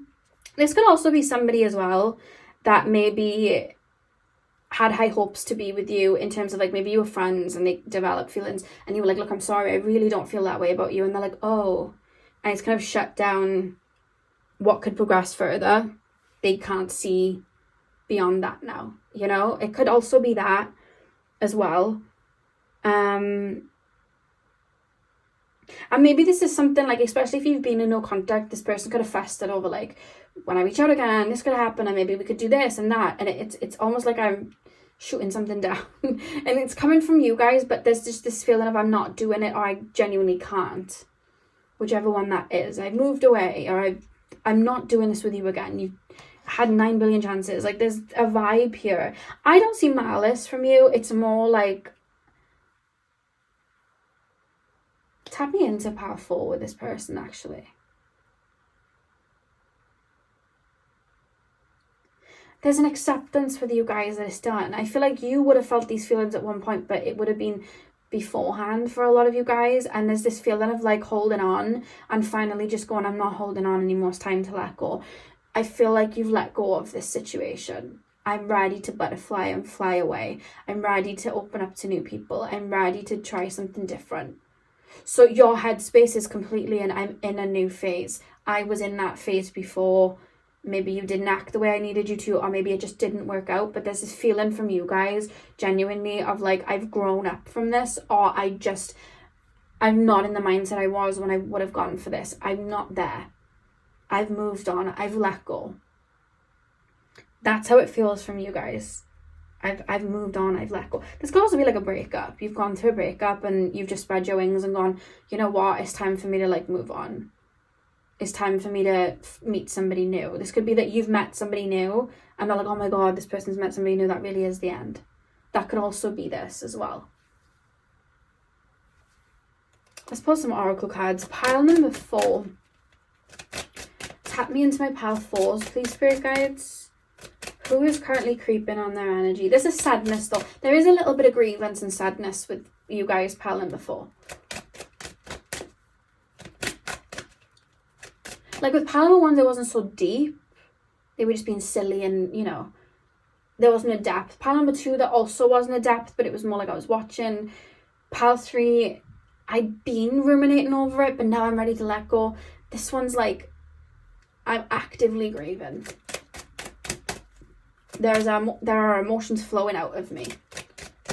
This could also be somebody as well that maybe had high hopes to be with you, in terms of like, maybe you were friends and they developed feelings, and you were like, look, I'm sorry, I really don't feel that way about you. And they're like, oh, and it's kind of shut down what could progress further. They can't see beyond that now, you know. It could also be that as well. And maybe this is something like, especially if you've been in no contact, this person could have festered over like, when I reach out again, this could happen, and maybe we could do this and that. And it's almost like I'm shooting something down. And it's coming from you guys, but there's just this feeling of I'm not doing it, or I genuinely can't. Whichever one that is. I've moved away, or I'm not doing this with you again. You had 9 billion chances. Like, there's a vibe here. I don't see malice from you. It's more like, tap me into path 4 with this person, actually. There's an acceptance with you guys that it's done. I feel like you would have felt these feelings at one point, but it would have been beforehand for a lot of you guys. And there's this feeling of like holding on and finally just going, I'm not holding on anymore. It's time to let go. I feel like you've let go of this situation. I'm ready to butterfly and fly away. I'm ready to open up to new people. I'm ready to try something different. So your headspace is completely in, I'm in a new phase. I was in that phase before. Maybe you didn't act the way I needed you to, or maybe it just didn't work out. But there's this feeling from you guys, genuinely, of like, I've grown up from this, or I'm not in the mindset I was when I would have gone for this. I'm not there. I've moved on. I've let go. That's how it feels from you guys. I've moved on. I've let go. This could also be like a breakup. You've gone through a breakup and you've just spread your wings and gone, you know what? It's time for me to like move on. It's time for me to meet somebody new. This could be that you've met somebody new and they're like, oh my God, this person's met somebody new. That really is the end. That could also be this as well. Let's pull some oracle cards. Pile number 4. Tap me into my pile 4s, please, spirit guides. Who is currently creeping on their energy? There's a sadness though. There is a little bit of grievance and sadness with you guys, pile number 4. Like with pile number 1, it wasn't so deep. They were just being silly and, you know, there wasn't a depth. Pile number 2, there also wasn't a depth, but it was more like I was watching. Pile 3, I'd been ruminating over it, but now I'm ready to let go. This one's like, I'm actively grieving. There are emotions flowing out of me.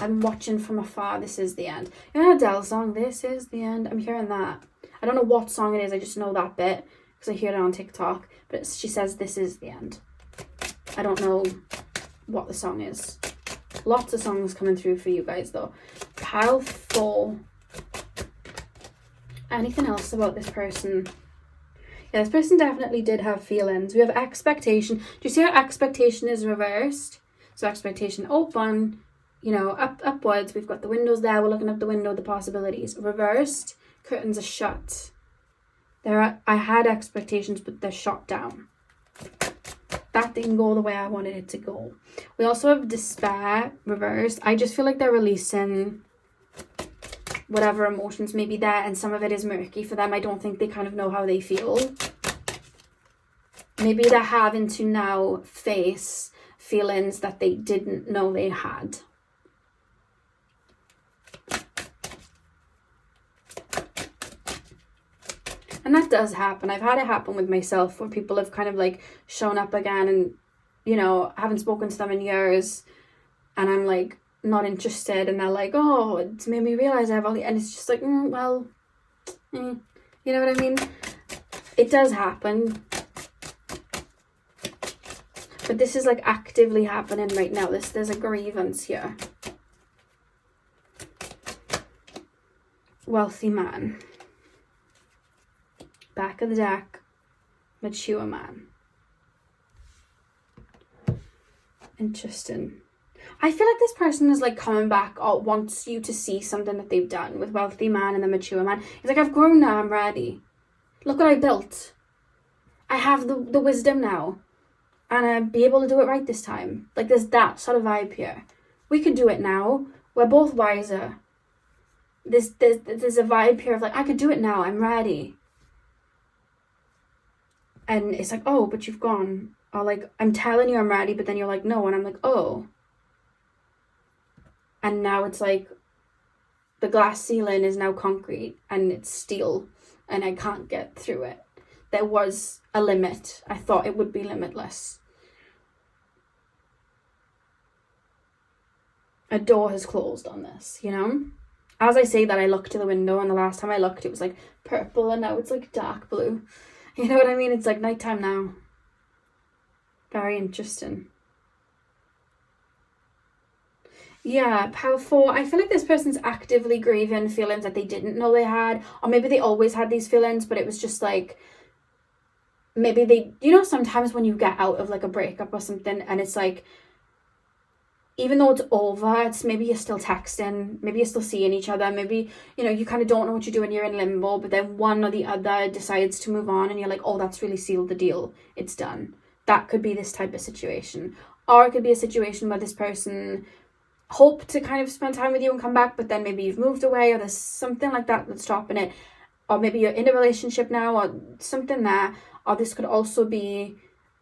I'm watching from afar. This is the end. You know Adele's song, This Is the End? I'm hearing that. I don't know what song it is. I just know that bit because I hear it on TikTok. But she says, this is the end. I don't know what the song is. Lots of songs coming through for you guys though. Pile 4. Anything else about this person? Yeah, this person definitely did have feelings. We have expectation. Do you see how expectation is reversed? So expectation open, you know, upwards. We've got the windows there. We're looking up the window, the possibilities. Reversed, curtains are shut. I had expectations, but they're shut down. That didn't go the way I wanted it to go. We also have despair, reversed. I just feel like they're releasing whatever emotions may be there, and some of it is murky for them. I don't think they kind of know how they feel. Maybe they're having to now face feelings that they didn't know they had. And that does happen. I've had it happen with myself where people have kind of like shown up again and, you know, I haven't spoken to them in years and I'm like, not interested, and they're like, oh, it's made me realize I have all the, and it's just like, you know what I mean? It does happen, but this is like actively happening right now. There's a grievance here. Wealthy man, back of the deck, mature man. Interesting. I feel like this person is like coming back or wants you to see something that they've done with wealthy man and the mature man. It's like, I've grown now, I'm ready. Look what I built. I have the wisdom now. And I'll be able to do it right this time. Like there's that sort of vibe here. We could do it now. We're both wiser. There's a vibe here of like, I could do it now, I'm ready. And it's like, oh, but you've gone. Or like, I'm telling you I'm ready, but then you're like, no. And I'm like, oh. And now it's like the glass ceiling is now concrete and it's steel and I can't get through it. There was a limit. I thought it would be limitless. A door has closed on this, you know? As I say that, I look to the window and the last time I looked it was like purple and now it's like dark blue. You know what I mean? It's like nighttime now. Very interesting. Yeah, pile 4. I feel like this person's actively grieving feelings that they didn't know they had, or maybe they always had these feelings, but it was just like, maybe they, you know, sometimes when you get out of like a breakup or something, and it's like, even though it's over, it's maybe you're still texting, maybe you're still seeing each other, maybe, you know, you kind of don't know what you're doing, you're in limbo, but then one or the other decides to move on, and you're like, oh, that's really sealed the deal, it's done. That could be this type of situation. Or it could be a situation where this person hoped to kind of spend time with you and come back, but then maybe you've moved away, or there's something like that that's stopping it. Or maybe you're in a relationship now, or something there. Or this could also be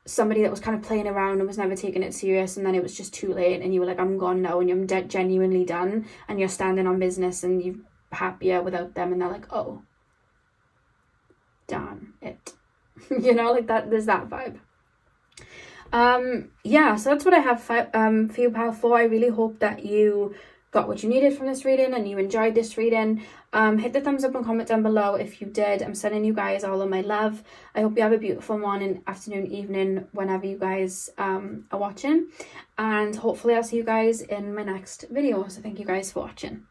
somebody that was kind of playing around and was never taking it serious, and then it was just too late, and you were like, I'm gone now, and you're genuinely done, and you're standing on business, and you're happier without them, and they're like, oh, damn it. You know, like that, there's that vibe. Yeah, so that's what I have for you, pile 4. I really hope that you got what you needed from this reading and you enjoyed this reading. Hit the thumbs up and comment down below if you did. I'm sending you guys all of my love. I hope you have a beautiful morning, afternoon, evening, whenever you guys are watching, and hopefully I'll see you guys in my next video. So thank you guys for watching.